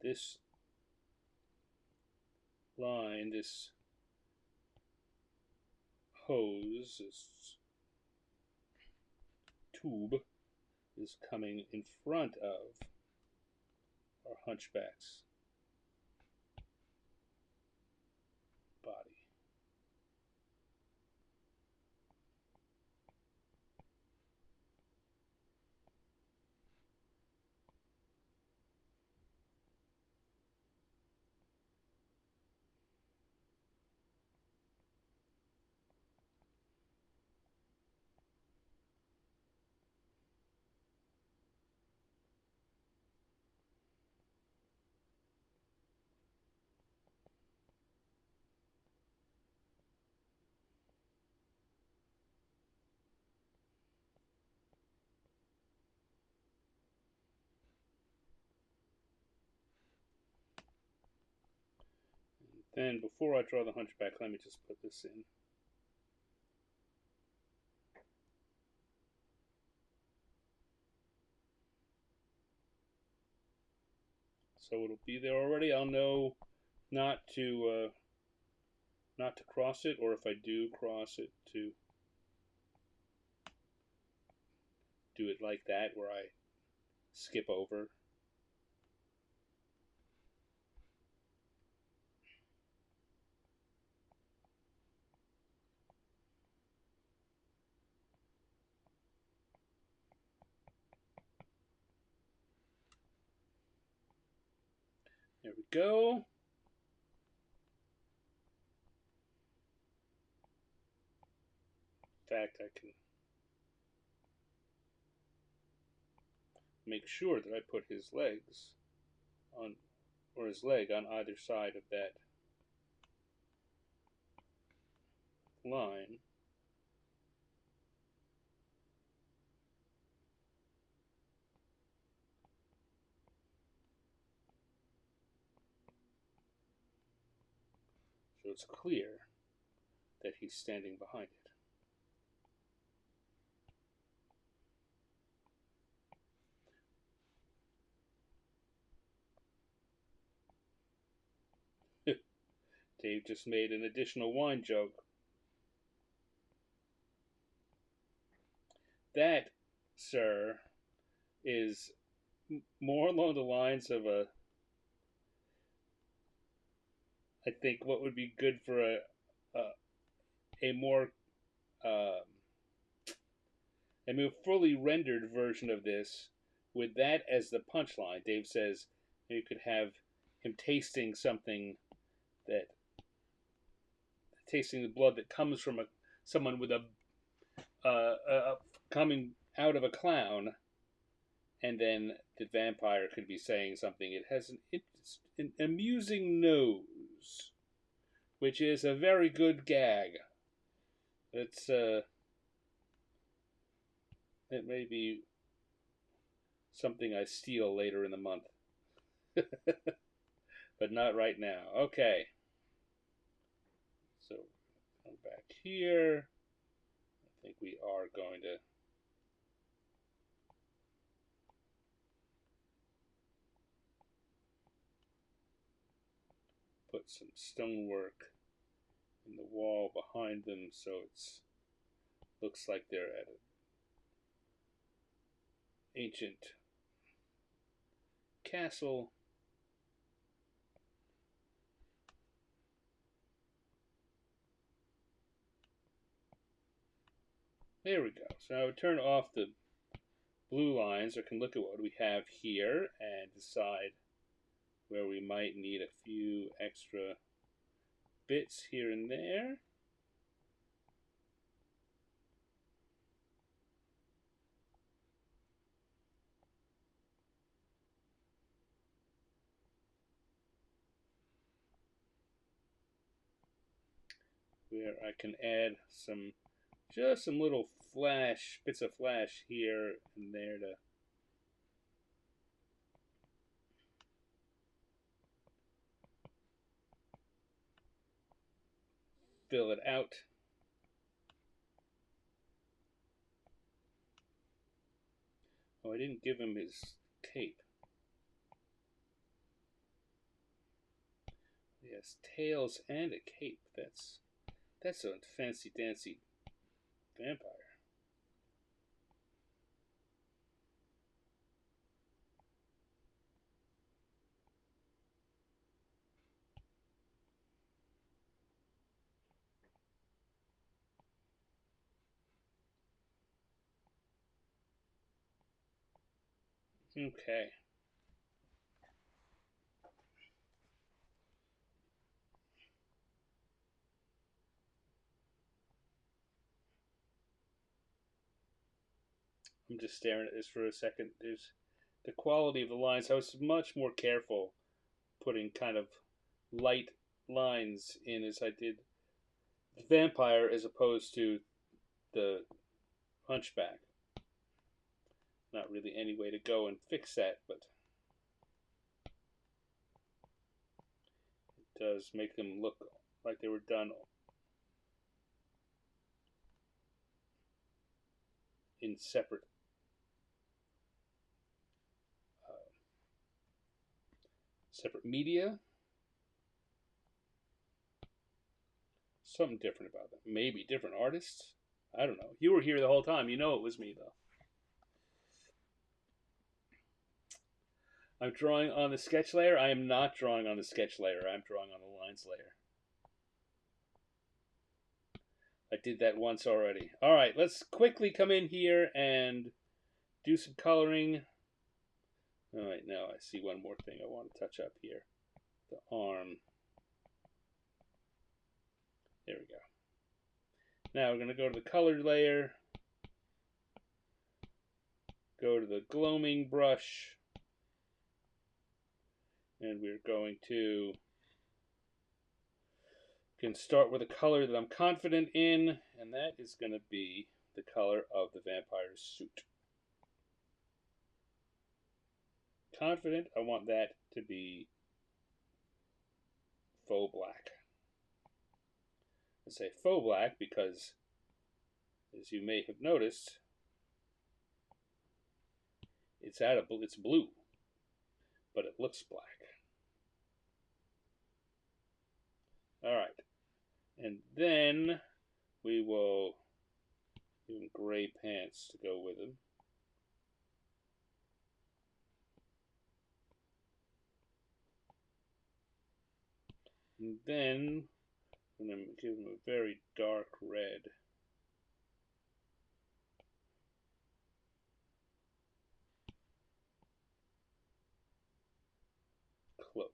This line, this hose, this tube is coming in front of our hunchback's body. Then before I draw the hunchback, let me just put this in. So it'll be there already. I'll know not to cross it, or if I do cross it, to do it like that, where I skip over. There we go. In fact, I can make sure that I put his legs on, or his leg on either side of that line. So it's clear that he's standing behind it. Dave just made an additional wine joke. That, sir, is more along the lines of I think what would be good for a more um, a more fully rendered version of this, with that as the punchline. Dave says you could have him tasting something that tasting the blood that comes from someone with a coming out of a clown, and then the vampire could be saying something. It has an amusing nose, which is a very good gag. It's it may be something I steal later in the month, but not right now. Okay, so come back here. I think we are going to put some stonework in the wall behind them, so it's looks like they're at an ancient castle. There we go. So I would turn off the blue lines. I can look at what we have here and decide where we might need a few extra bits here and there. Where I can add just some little bits of flash here and there to fill it out. Oh, I didn't give him his cape. He has tails and a cape. That's a fancy dancy vampire. Okay. I'm just staring at this for a second. There's the quality of the lines. I was much more careful putting kind of light lines in as I did the vampire as opposed to the hunchback. Not really any way to go and fix that, but it does make them look like they were done in separate media. Something different about them. Maybe different artists. I don't know. You were here the whole time. You know it was me, though. I'm drawing on the sketch layer. I am not drawing on the sketch layer. I'm drawing on the lines layer. I did that once already. All right, let's quickly come in here and do some coloring. All right, now I see one more thing I want to touch up here. The arm. There we go. Now we're going to go to the colored layer. go to the gloaming brush, and we're going to can start with a color that I'm confident in, and that is going to be the color of the vampire's suit. Confident, I want that to be faux black. I say faux black because, as you may have noticed, it's blue, but it looks black. All right, and then we will give him gray pants to go with him. And then I'm going to give him a very dark red cloak.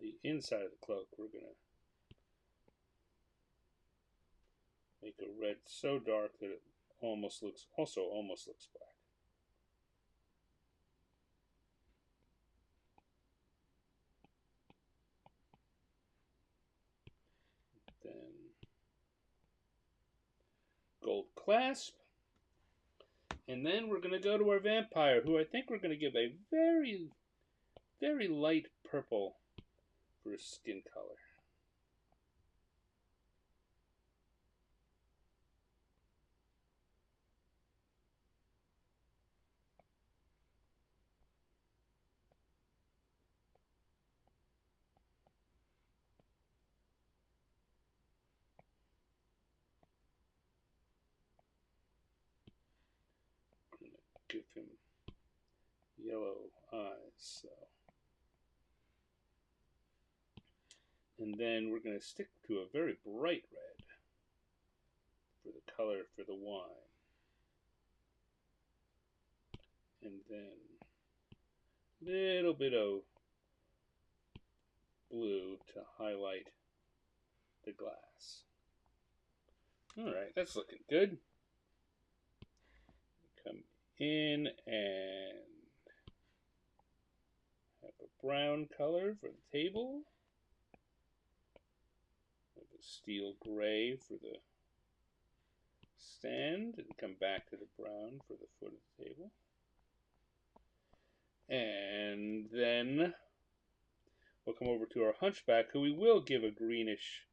The inside of the cloak, we're going to make a red so dark that it almost looks black. Then gold clasp. And then we're going to go to our vampire, who I think we're going to give a very, very light purple for his skin color. I'm going to give him yellow eyes. So. And then we're going to stick to a very bright red for the color for the wine. And then a little bit of blue to highlight the glass. All right, that's looking good. Come in and have a brown color for the table. Have a steel gray for the stand, and come back to the brown for the foot of the table. And then we'll come over to our hunchback, who we will give a greenish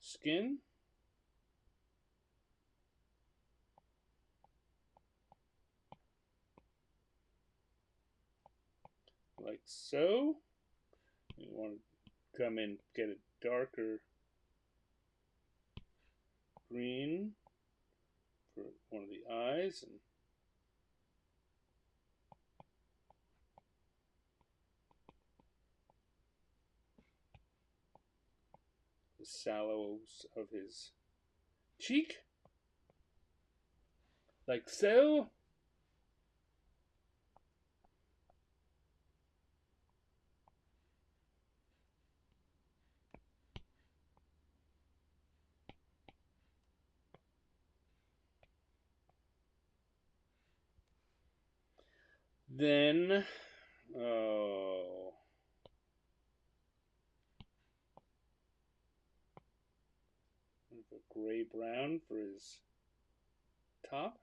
skin. Like so. You want to come in, get a darker green for one of the eyes, and the sallows of his cheek, like so. Then, oh, a gray brown for his top.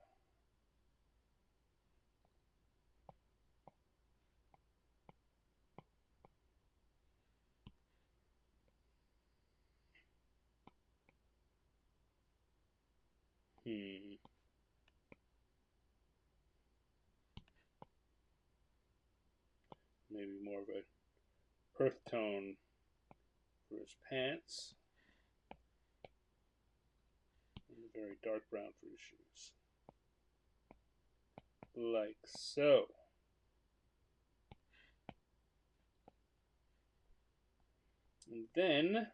Maybe more of a earth tone for his pants. And a very dark brown for his shoes. Like so. And then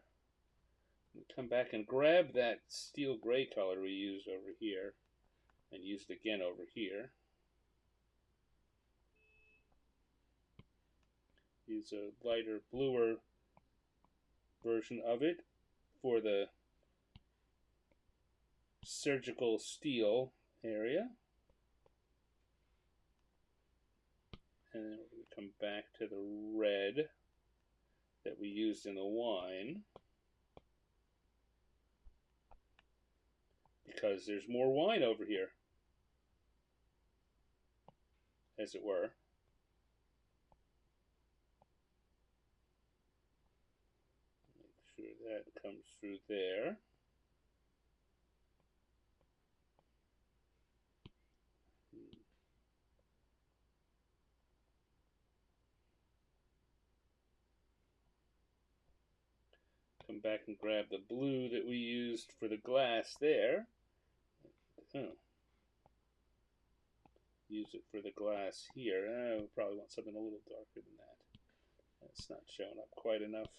we come back and grab that steel gray color we used over here and use it again over here. Use a lighter, bluer version of it for the surgical steel area. And then we're going to come back to the red that we used in the wine, because there's more wine over here, as it were. Make sure that comes through there. Come back and grab the blue that we used for the glass there. Oh. Use it for the glass here. We probably want something a little darker than that. That's not showing up quite enough.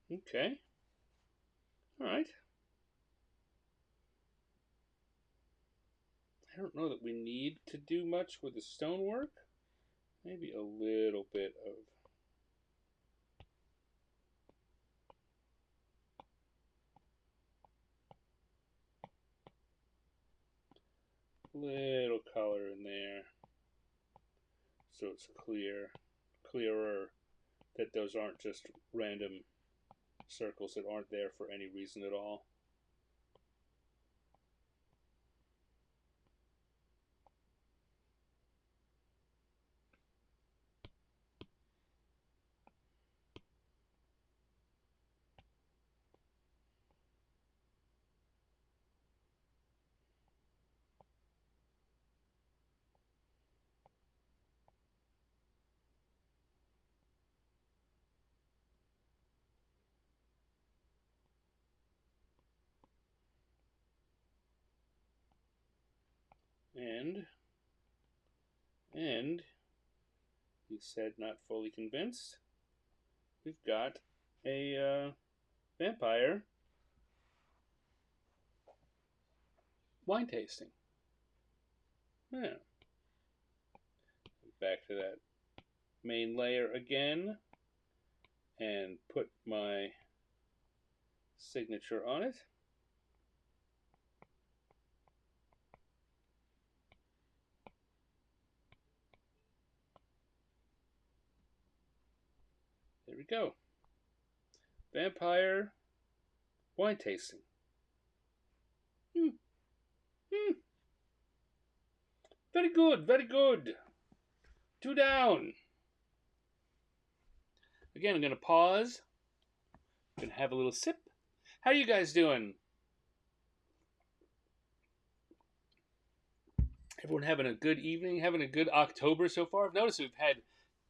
Okay. All right. I don't know that we need to do much with the stonework. Maybe a little bit of little color in there, so it's clearer that those aren't just random circles that aren't there for any reason at all. And he said not fully convinced. We've got a vampire wine tasting. Yeah. Back to that main layer again and put my signature on it. There we go. Vampire wine tasting. Very good, very good. 2 down. Again, I'm going to pause. I'm going to have a little sip. How are you guys doing? Everyone having a good evening? Having a good October so far? I've noticed we've had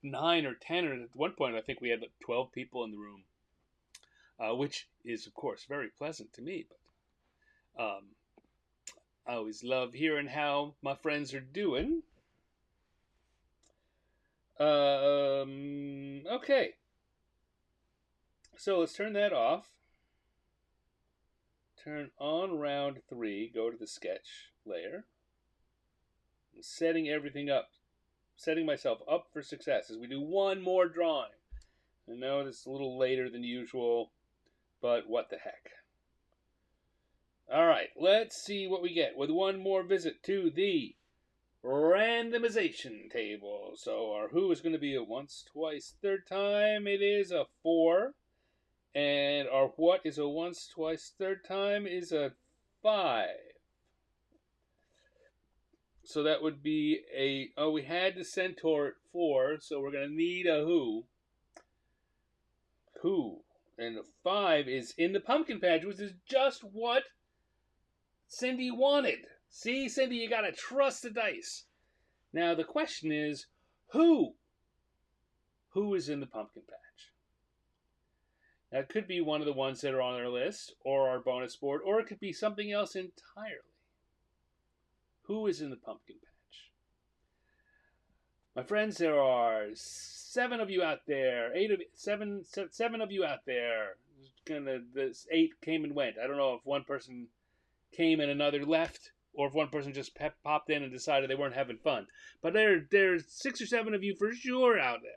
9 or 10, or at one point I think we had like 12 people in the room, which is, of course, very pleasant to me. But I always love hearing how my friends are doing. Okay. So let's turn that off. Turn on round 3. Go to the sketch layer. I'm setting everything up. Setting myself up for success as we do one more drawing. I know this is a little later than usual, but what the heck. Alright, let's see what we get with one more visit to the randomization table. So our who is going to be a once, twice, third time. It is a 4. And our what is a once, twice, third time is a 5. So that would be a, we had the centaur at 4, so we're going to need a who. Who? And 5 is in the pumpkin patch, which is just what Cindy wanted. See, Cindy, you gotta trust the dice. Now the question is, who? Who is in the pumpkin patch? Now it could be one of the ones that are on our list, or our bonus board, or it could be something else entirely. Who is in the pumpkin patch? My friends, there are 7 of you out there. 7 of you out there. This 8 came and went. I don't know if one person came and another left, or if one person just popped in and decided they weren't having fun. But there's 6 or 7 of you for sure out there.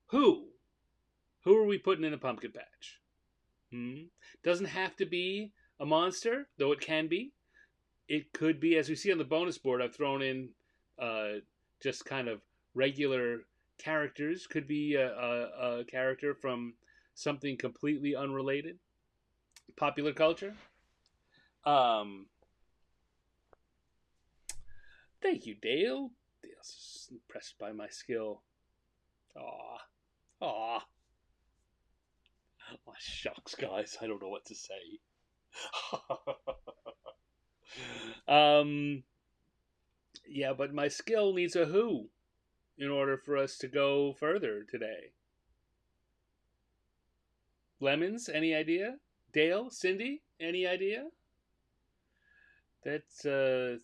Who? Who are we putting in the pumpkin patch? Doesn't have to be a monster, though it can be. It could be, as we see on the bonus board, I've thrown in just kind of regular characters. Could be a character from something completely unrelated. Popular culture. Thank you, Dale. Dale's impressed by my skill. Aw. Aw. Oh, shucks, guys. I don't know what to say. Yeah, but my skill needs a who in order for us to go further today. Lemons, any idea? Dale, Cindy, any idea? That's the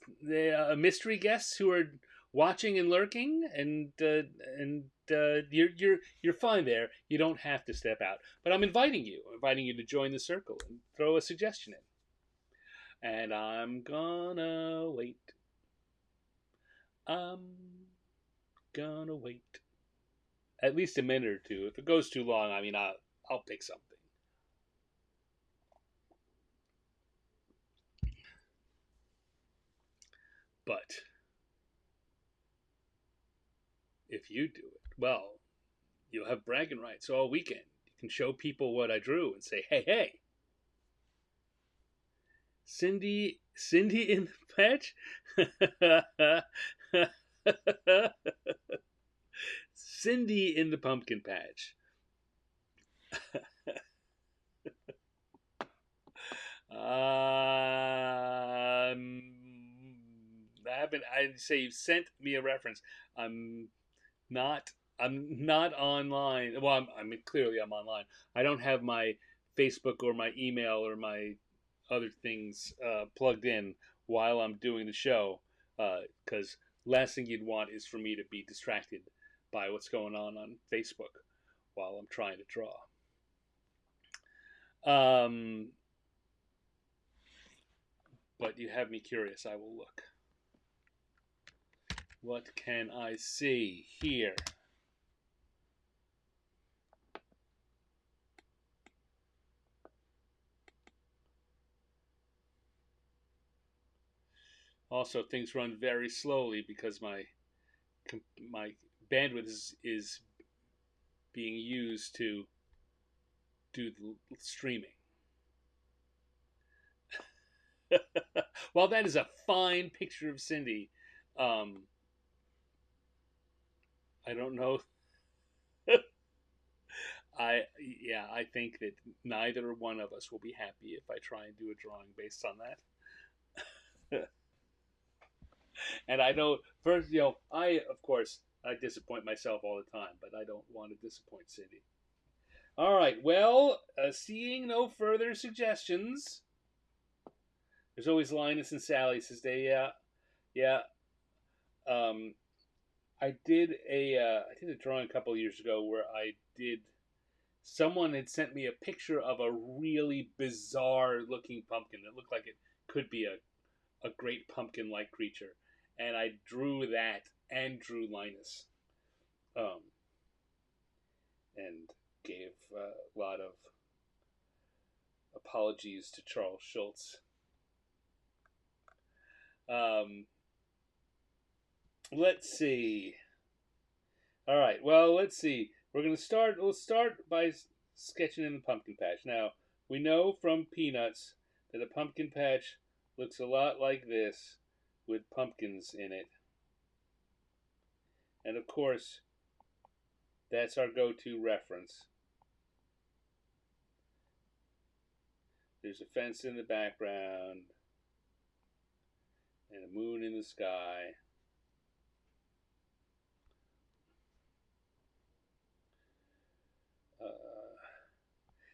mystery guests who are watching and lurking, and you're fine there. You don't have to step out, but I'm inviting you. To join the circle and throw a suggestion in. And I'm gonna wait. I'm gonna wait at least a minute or two. If it goes too long, I mean, I'll pick something. But if you do it, well, you'll have bragging rights all weekend. You can show people what I drew and say, hey, Cindy in the patch? Cindy in the pumpkin patch. I'd say you've sent me a reference. I'm not online. Well, I mean, clearly I'm online. I don't have my Facebook or my email or my other things plugged in while I'm doing the show, because last thing you'd want is for me to be distracted by what's going on Facebook while I'm trying to draw. But you have me curious. I will look. What can I see here? Also, things run very slowly because my bandwidth is being used to do the streaming. While that is a fine picture of Cindy, I don't know. I think that neither one of us will be happy if I try and do a drawing based on that. And I know first, I of course I disappoint myself all the time, but I don't want to disappoint Cindy. All right, well, seeing no further suggestions, there's always Linus and Sally says yeah. Um, I did a drawing a couple of years ago where I did. Someone had sent me a picture of a really bizarre looking pumpkin that looked like it could be a great pumpkin like creature, and I drew that and drew Linus, and gave a lot of apologies to Charles Schultz. Let's see. All right. Well, let's see. We'll start by sketching in the pumpkin patch. Now, we know from Peanuts that a pumpkin patch looks a lot like this with pumpkins in it. And of course, that's our go-to reference. There's a fence in the background and a moon in the sky.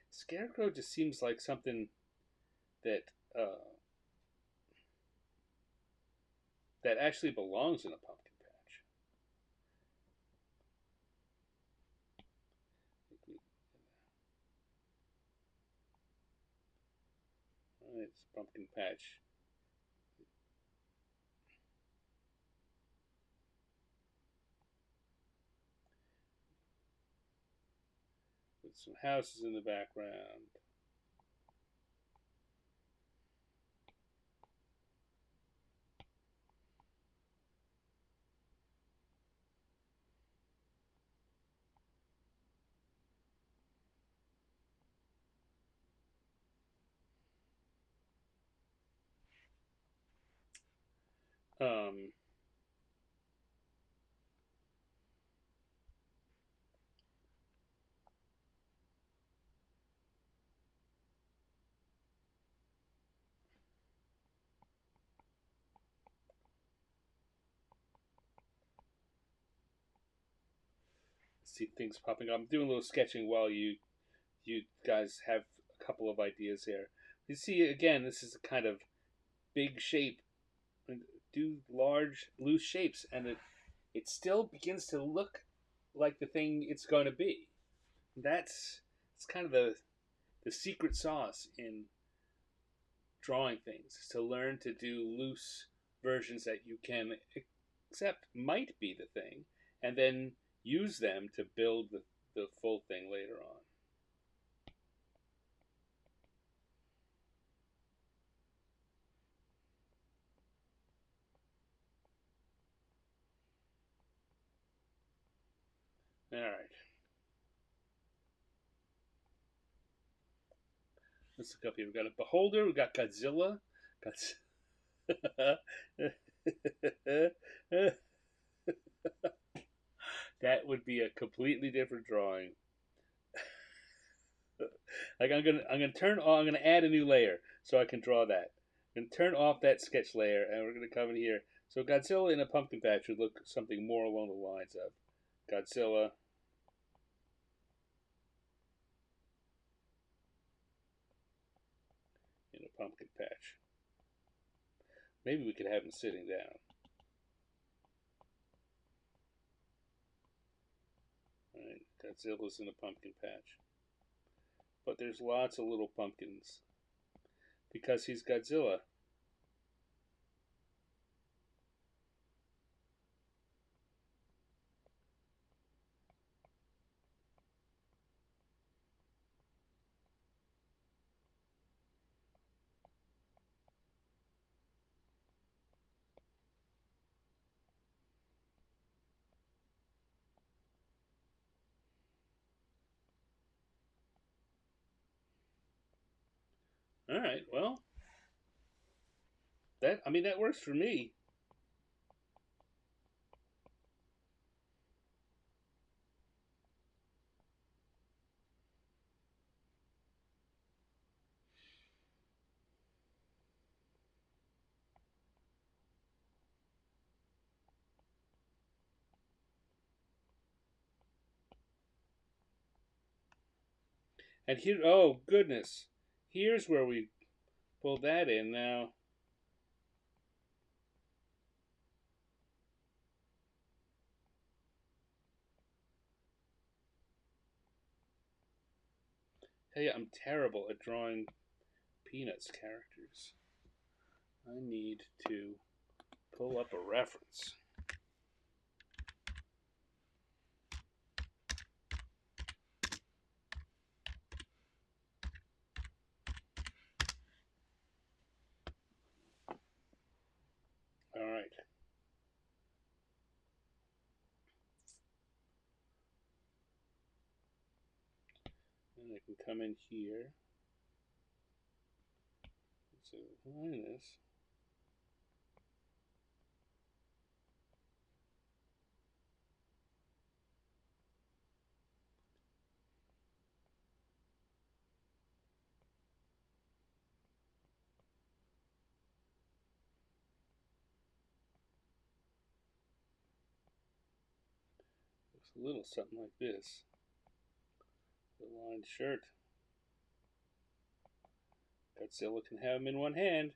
Scarecrow just seems like something that that actually belongs in a pumpkin patch. It's a pumpkin patch. With some houses in the background. Um, see things popping up. I'm doing a little sketching while you guys have a couple of ideas here. You see, again, this is a kind of big shape. Do large, loose shapes, and it still begins to look like the thing it's going to be. That's it's kind of the secret sauce in drawing things is to learn to do loose versions that you can accept might be the thing, and then use them to build the full thing later on. All right, let's look up here. We've got a beholder. We've got Godzilla. That would be a completely different drawing. Like I'm gonna add a new layer so I can draw that. I'm gonna turn off that sketch layer and we're gonna come in here. So Godzilla in a pumpkin patch would look something more along the lines of Godzilla in a pumpkin patch. Maybe we could have him sitting down. Alright, Godzilla's in a pumpkin patch. But there's lots of little pumpkins. Because he's Godzilla. Alright, well, that works for me. And here, oh goodness, here's where we pull that in now. Hey, I'm terrible at drawing Peanuts characters. I need to pull up a reference. All right. And I can come in here. So line this. a little something like this. The lined shirt. Godzilla can have him in one hand.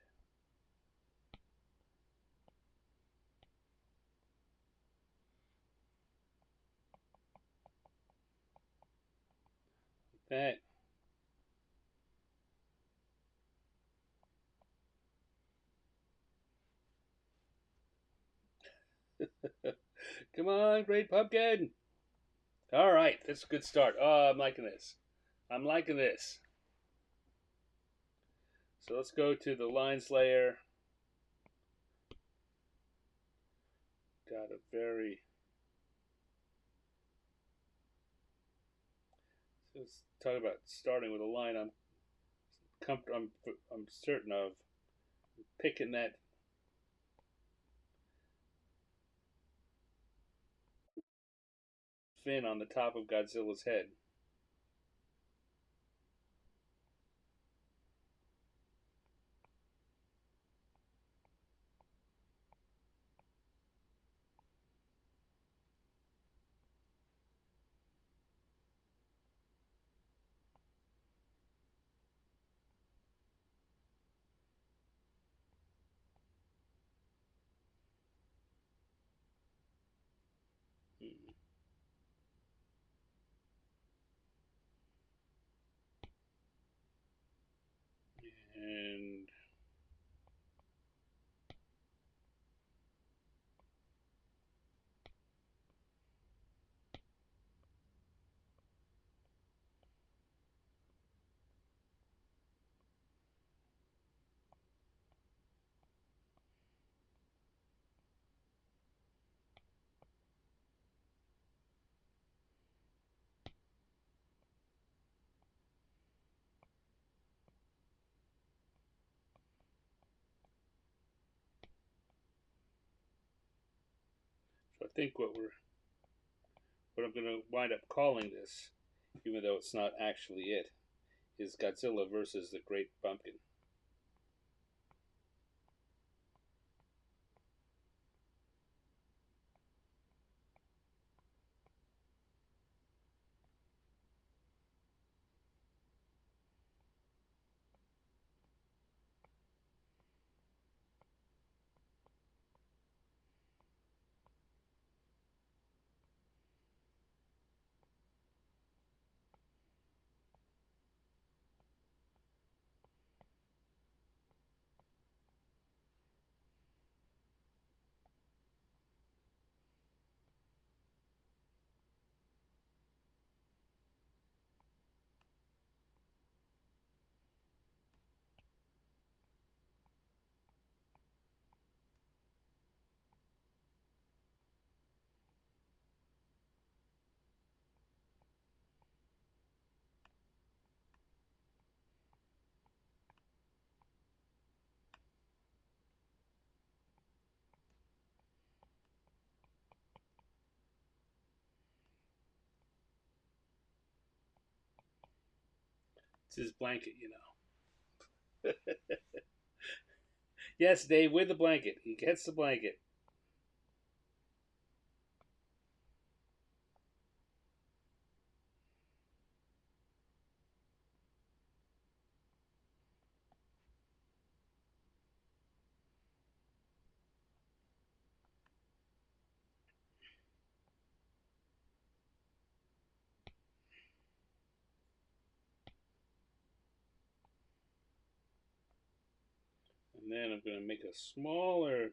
Like that. Come on, great pumpkin. All right, that's a good start. Oh, I'm liking this. I'm liking this. So let's go to the lines layer. Got a very. So let's talk about starting with a line I'm certain of. Picking that fin on the top of Godzilla's head. Hmm. And so I think what I'm going to wind up calling this, even though it's not actually it, is Godzilla versus the Great Pumpkin. It's his blanket, you know. Yes, Dave, with the blanket. He gets the blanket. And then I'm going to make a smaller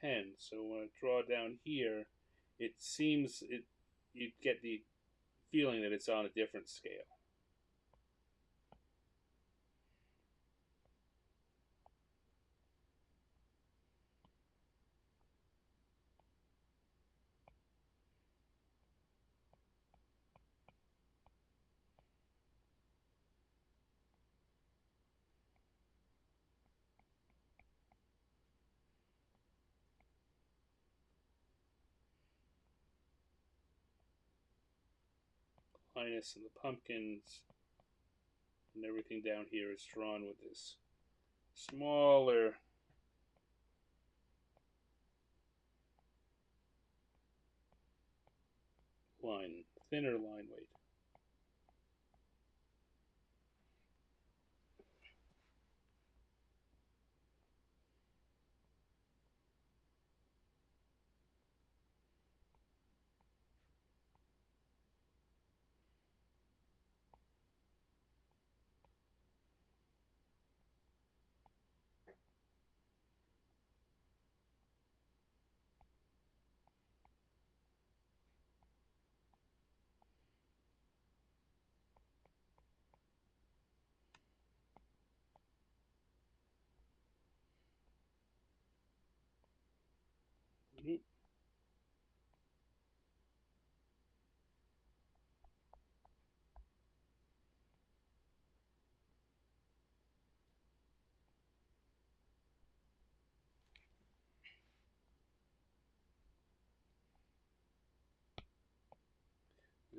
pen. So when I draw down here, it seems you get the feeling that it's on a different scale. Linus and the pumpkins and everything down here is drawn with this smaller line, thinner line weight.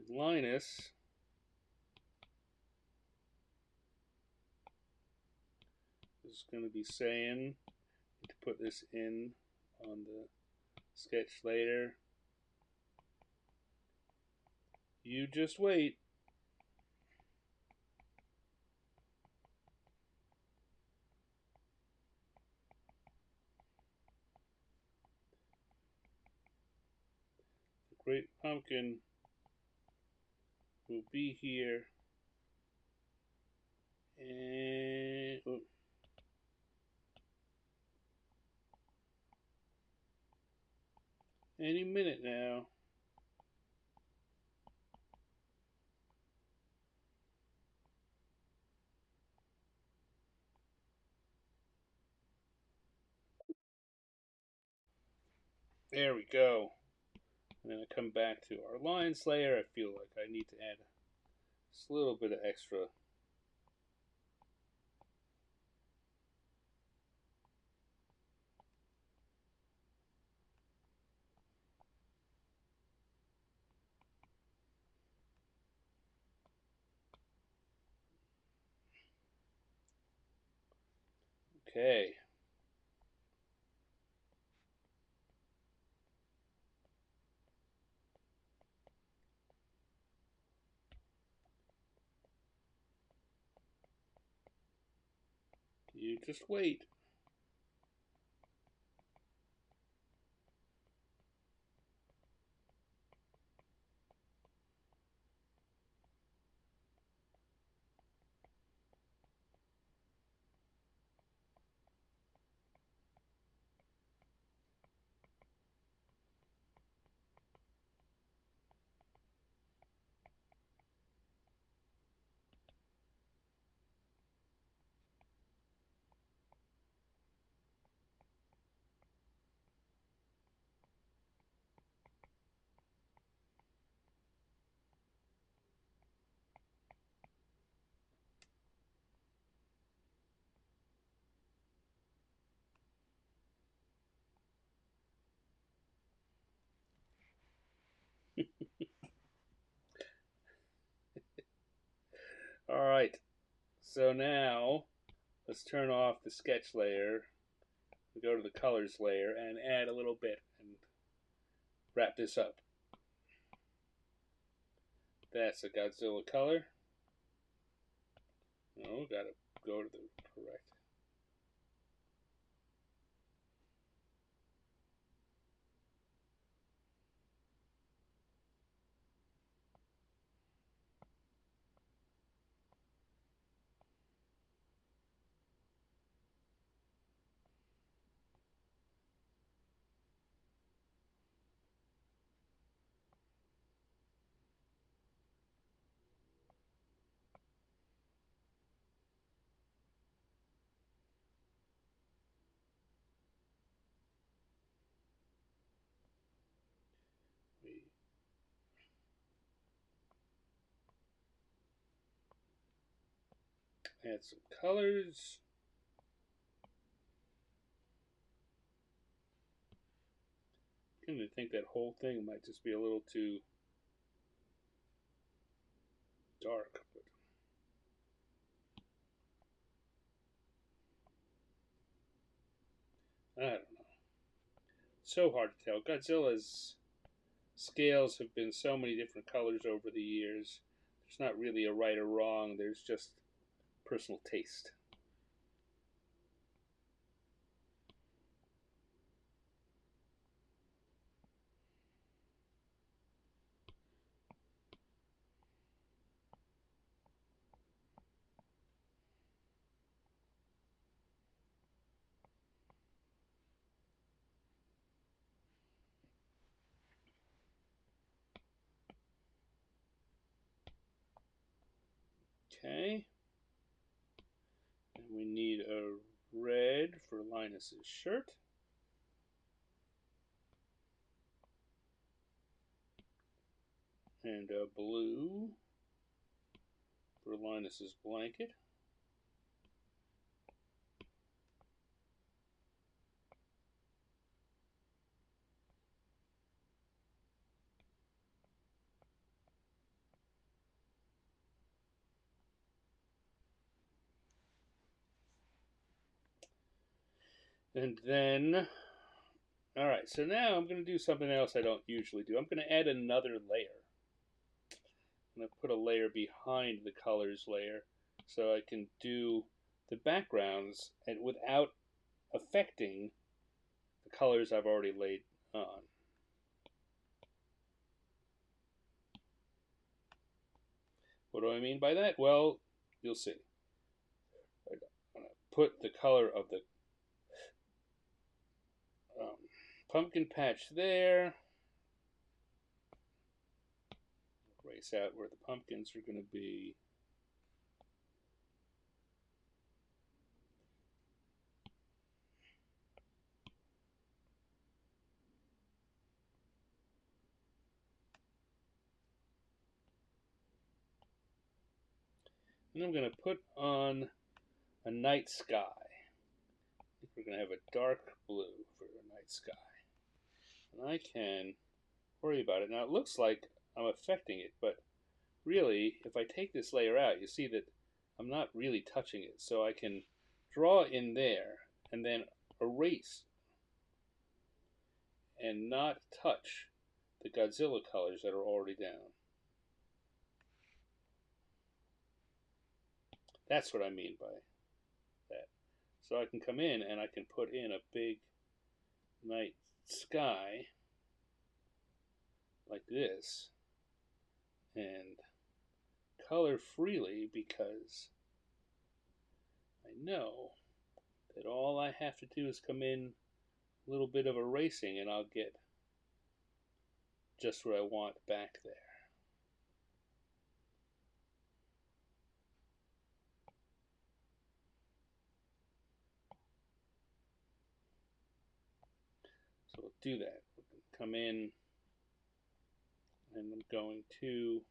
Linus is going to be saying to put this in on the sketch later. You just wait. The great pumpkin will be here and any minute now. There we go. And then I come back to our line slayer. I feel like I need to add just a little bit of extra. Okay. You just wait. All right. So now let's turn off the sketch layer, go to the colors layer, and add a little bit and wrap this up. That's a Godzilla color. No, gotta go to the correct. We add some colors. I think that whole thing might just be a little too dark, but I don't know. It's so hard to tell. Godzilla's scales have been so many different colors over the years. There's not really a right or wrong, there's just personal taste. Okay. And we need a red for Linus's shirt. And a blue for Linus's blanket. And then, all right, so now I'm going to do something else I don't usually do. I'm going to add another layer. I'm going to put a layer behind the colors layer so I can do the backgrounds and without affecting the colors I've already laid on. What do I mean by that? Well, you'll see. I'm going to put the color of the pumpkin patch there. Erase out where the pumpkins are going to be. And I'm going to put on a night sky. I think we're going to have a dark blue for a night sky. And I can worry about it. Now it looks like I'm affecting it, but really, if I take this layer out, you see that I'm not really touching it. So I can draw in there and then erase and not touch the Godzilla colors that are already down. That's what I mean by that. So I can come in and I can put in a big night sky like this and color freely because I know that all I have to do is come in a little bit of erasing and I'll get just what I want back there. So we'll do that. We'll come in and I'm going to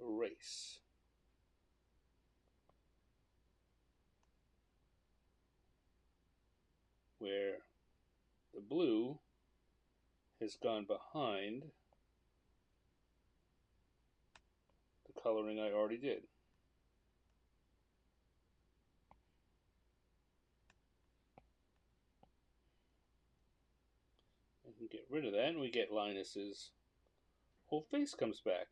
erase. Where the blue has gone behind the coloring I already did. I can get rid of that and we get Linus's whole face comes back.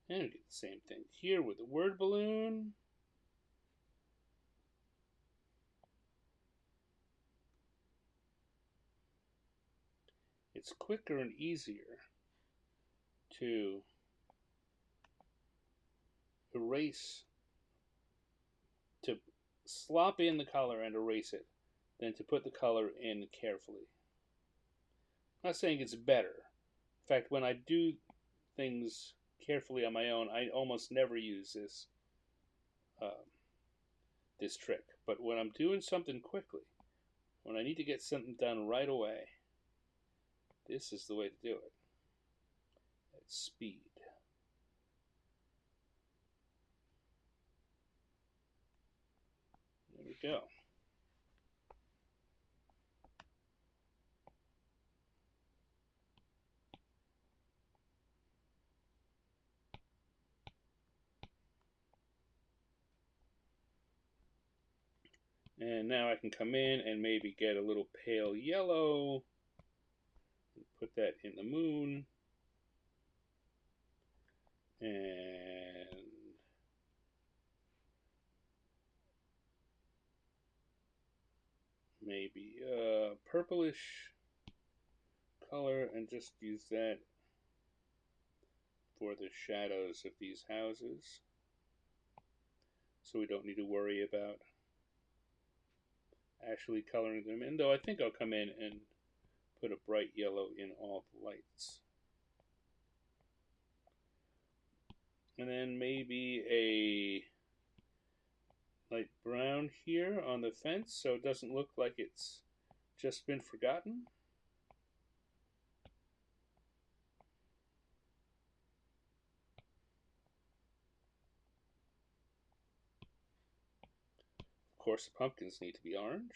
And we get the same thing here with the word balloon. It's quicker and easier to erase, to slop in the color and erase it, than to put the color in carefully. I'm not saying it's better. In fact, when I do things carefully on my own, I almost never use this trick. But when I'm doing something quickly, when I need to get something done right away, this is the way to do it. At speed. There we go. And now I can come in and maybe get a little pale yellow. Put that in the moon. And maybe a purplish color and just use that for the shadows of these houses. So we don't need to worry about actually coloring them in, though I think I'll come in and put a bright yellow in all the lights. And then maybe a light brown here on the fence so it doesn't look like it's just been forgotten. Of course, the pumpkins need to be orange.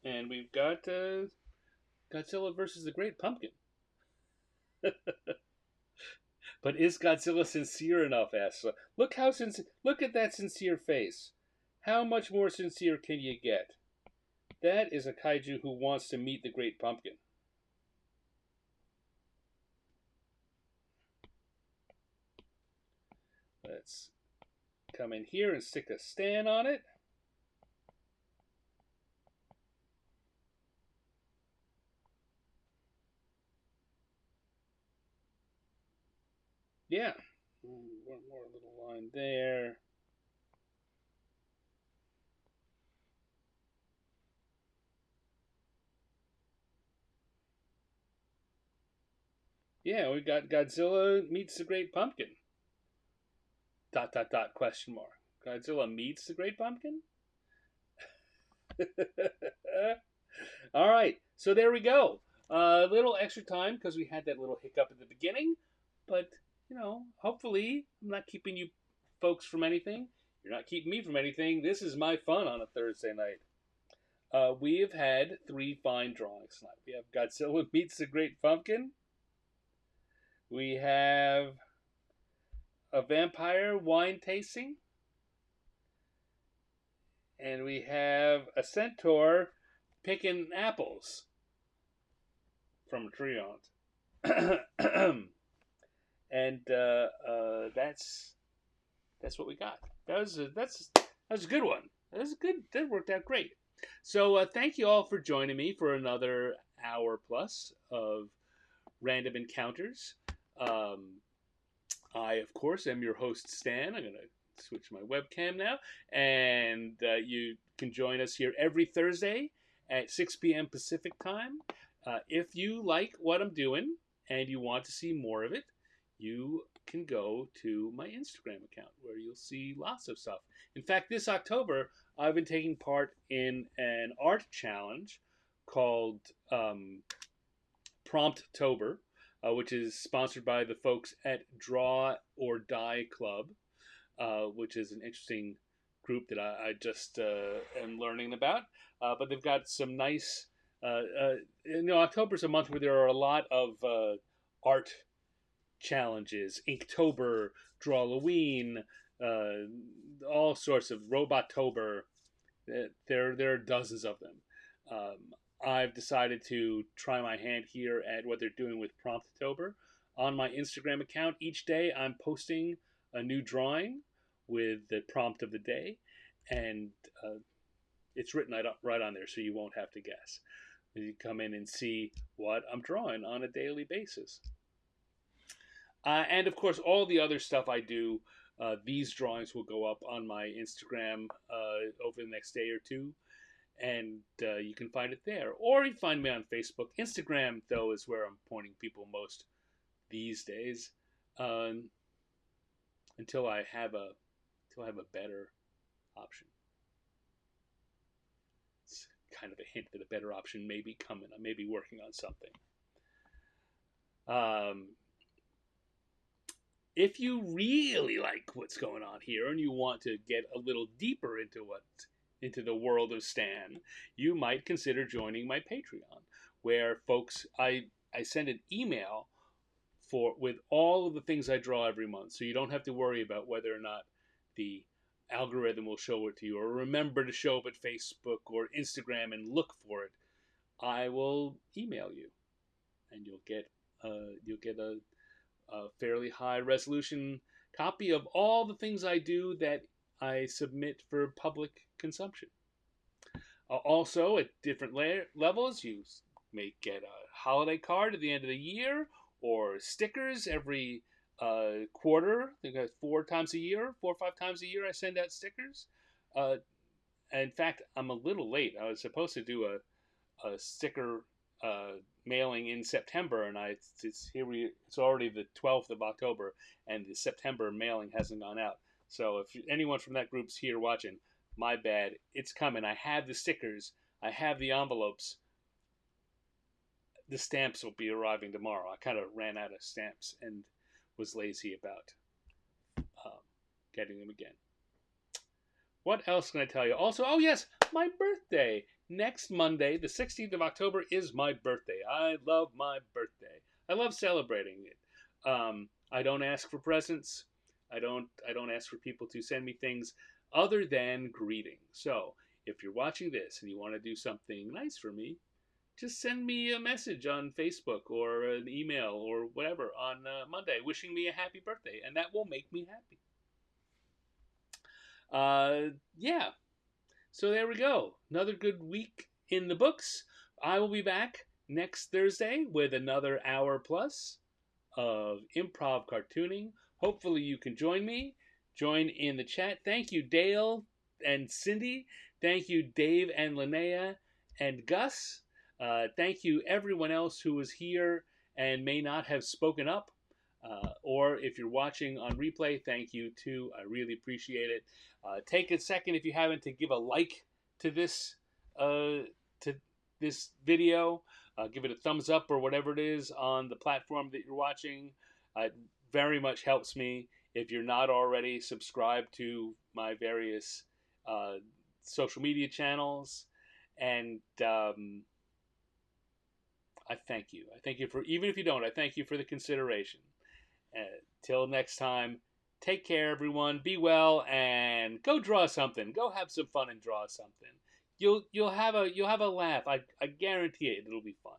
And we've got Godzilla versus the Great Pumpkin. But is Godzilla sincere enough? Asks. Look how Look at that sincere face. How much more sincere can you get? That is a kaiju who wants to meet the Great Pumpkin. Let's come in here and stick a stand on it. Yeah. One more little line there. Yeah, we got Godzilla meets the Great Pumpkin. ... question mark. Godzilla meets the Great Pumpkin? All right, so there we go. A little extra time because we had that little hiccup at the beginning, but hopefully I'm not keeping you folks from anything. You're not keeping me from anything. This is my fun on a Thursday night. We have had 3 fine drawings tonight. We have Godzilla meets the Great Pumpkin. We have a vampire wine tasting. And we have a centaur picking apples from a tree aunt. And that's what we got. That was a good one. That was good. That worked out great. So thank you all for joining me for another hour plus of random encounters. I, of course, am your host, Stan. I'm going to switch my webcam now. And you can join us here every Thursday at 6 p.m. Pacific time. If you like what I'm doing and you want to see more of it, you can go to my Instagram account where you'll see lots of stuff. In fact, this October, I've been taking part in an art challenge called Prompttober, which is sponsored by the folks at Draw or Die Club, which is an interesting group that I just am learning about. But they've got some nice, October's a month where there are a lot of art challenges. Inktober, Drawloween, all sorts of Robottober. There are dozens of them. I've decided to try my hand here at what they're doing with Prompttober. On my Instagram account, each day I'm posting a new drawing with the prompt of the day, and it's written right on there, so you won't have to guess. You come in and see what I'm drawing on a daily basis. And of course, all the other stuff I do, these drawings will go up on my Instagram over the next day or two. And you can find it there. Or you can find me on Facebook. Instagram, though, is where I'm pointing people most these days. Until I have a better option. It's kind of a hint that a better option may be coming. I may be working on something. if you really like what's going on here and you want to get a little deeper into the world of Stan, you might consider joining my Patreon, where folks I send an email for with all of the things I draw every month, so you don't have to worry about whether or not the algorithm will show it to you or remember to show up at Facebook or Instagram and look for it. I will email you, and you'll get a fairly high resolution copy of all the things I do that I submit for public consumption. Also, at different levels, you may get a holiday card at the end of the year or stickers every quarter. I think that's 4 times a year, 4 or 5 times a year, I send out stickers. Uh, in fact, I'm a little late. I was supposed to do a sticker mailing in September, and it's already the 12th of October, and the September mailing hasn't gone out. So if anyone from that group's here watching, my bad. It's coming. I have the stickers. I have the envelopes. The stamps will be arriving tomorrow. I kind of ran out of stamps and was lazy about um, getting them again. What else can I tell you? Also, oh yes, my birthday. Next Monday, the 16th of October, is my birthday. I love my birthday. I love celebrating it. I don't ask for presents. I don't ask for people to send me things other than greetings. So if you're watching this and you want to do something nice for me, just send me a message on Facebook or an email or whatever on Monday wishing me a happy birthday, and that will make me happy. Yeah, so there we go. Another good week in the books. I will be back next Thursday with another hour plus of improv cartooning. Hopefully, you can join me. Join in the chat. Thank you, Dale and Cindy. Thank you, Dave and Linnea and Gus. Thank you, everyone else who was here and may not have spoken up. Or if you're watching on replay, thank you too. I really appreciate it. Take a second if you haven't to give a like to this to this video. Give it a thumbs up or whatever it is on the platform that you're watching. It very much helps me. If you're not already subscribed to my various social media channels, and I thank you. I thank you for, even if you don't, I thank you for the consideration. Till next time, take care, everyone. Be well, and go draw something. Go have some fun and draw something. You'll have a laugh. I guarantee it. It'll be fun.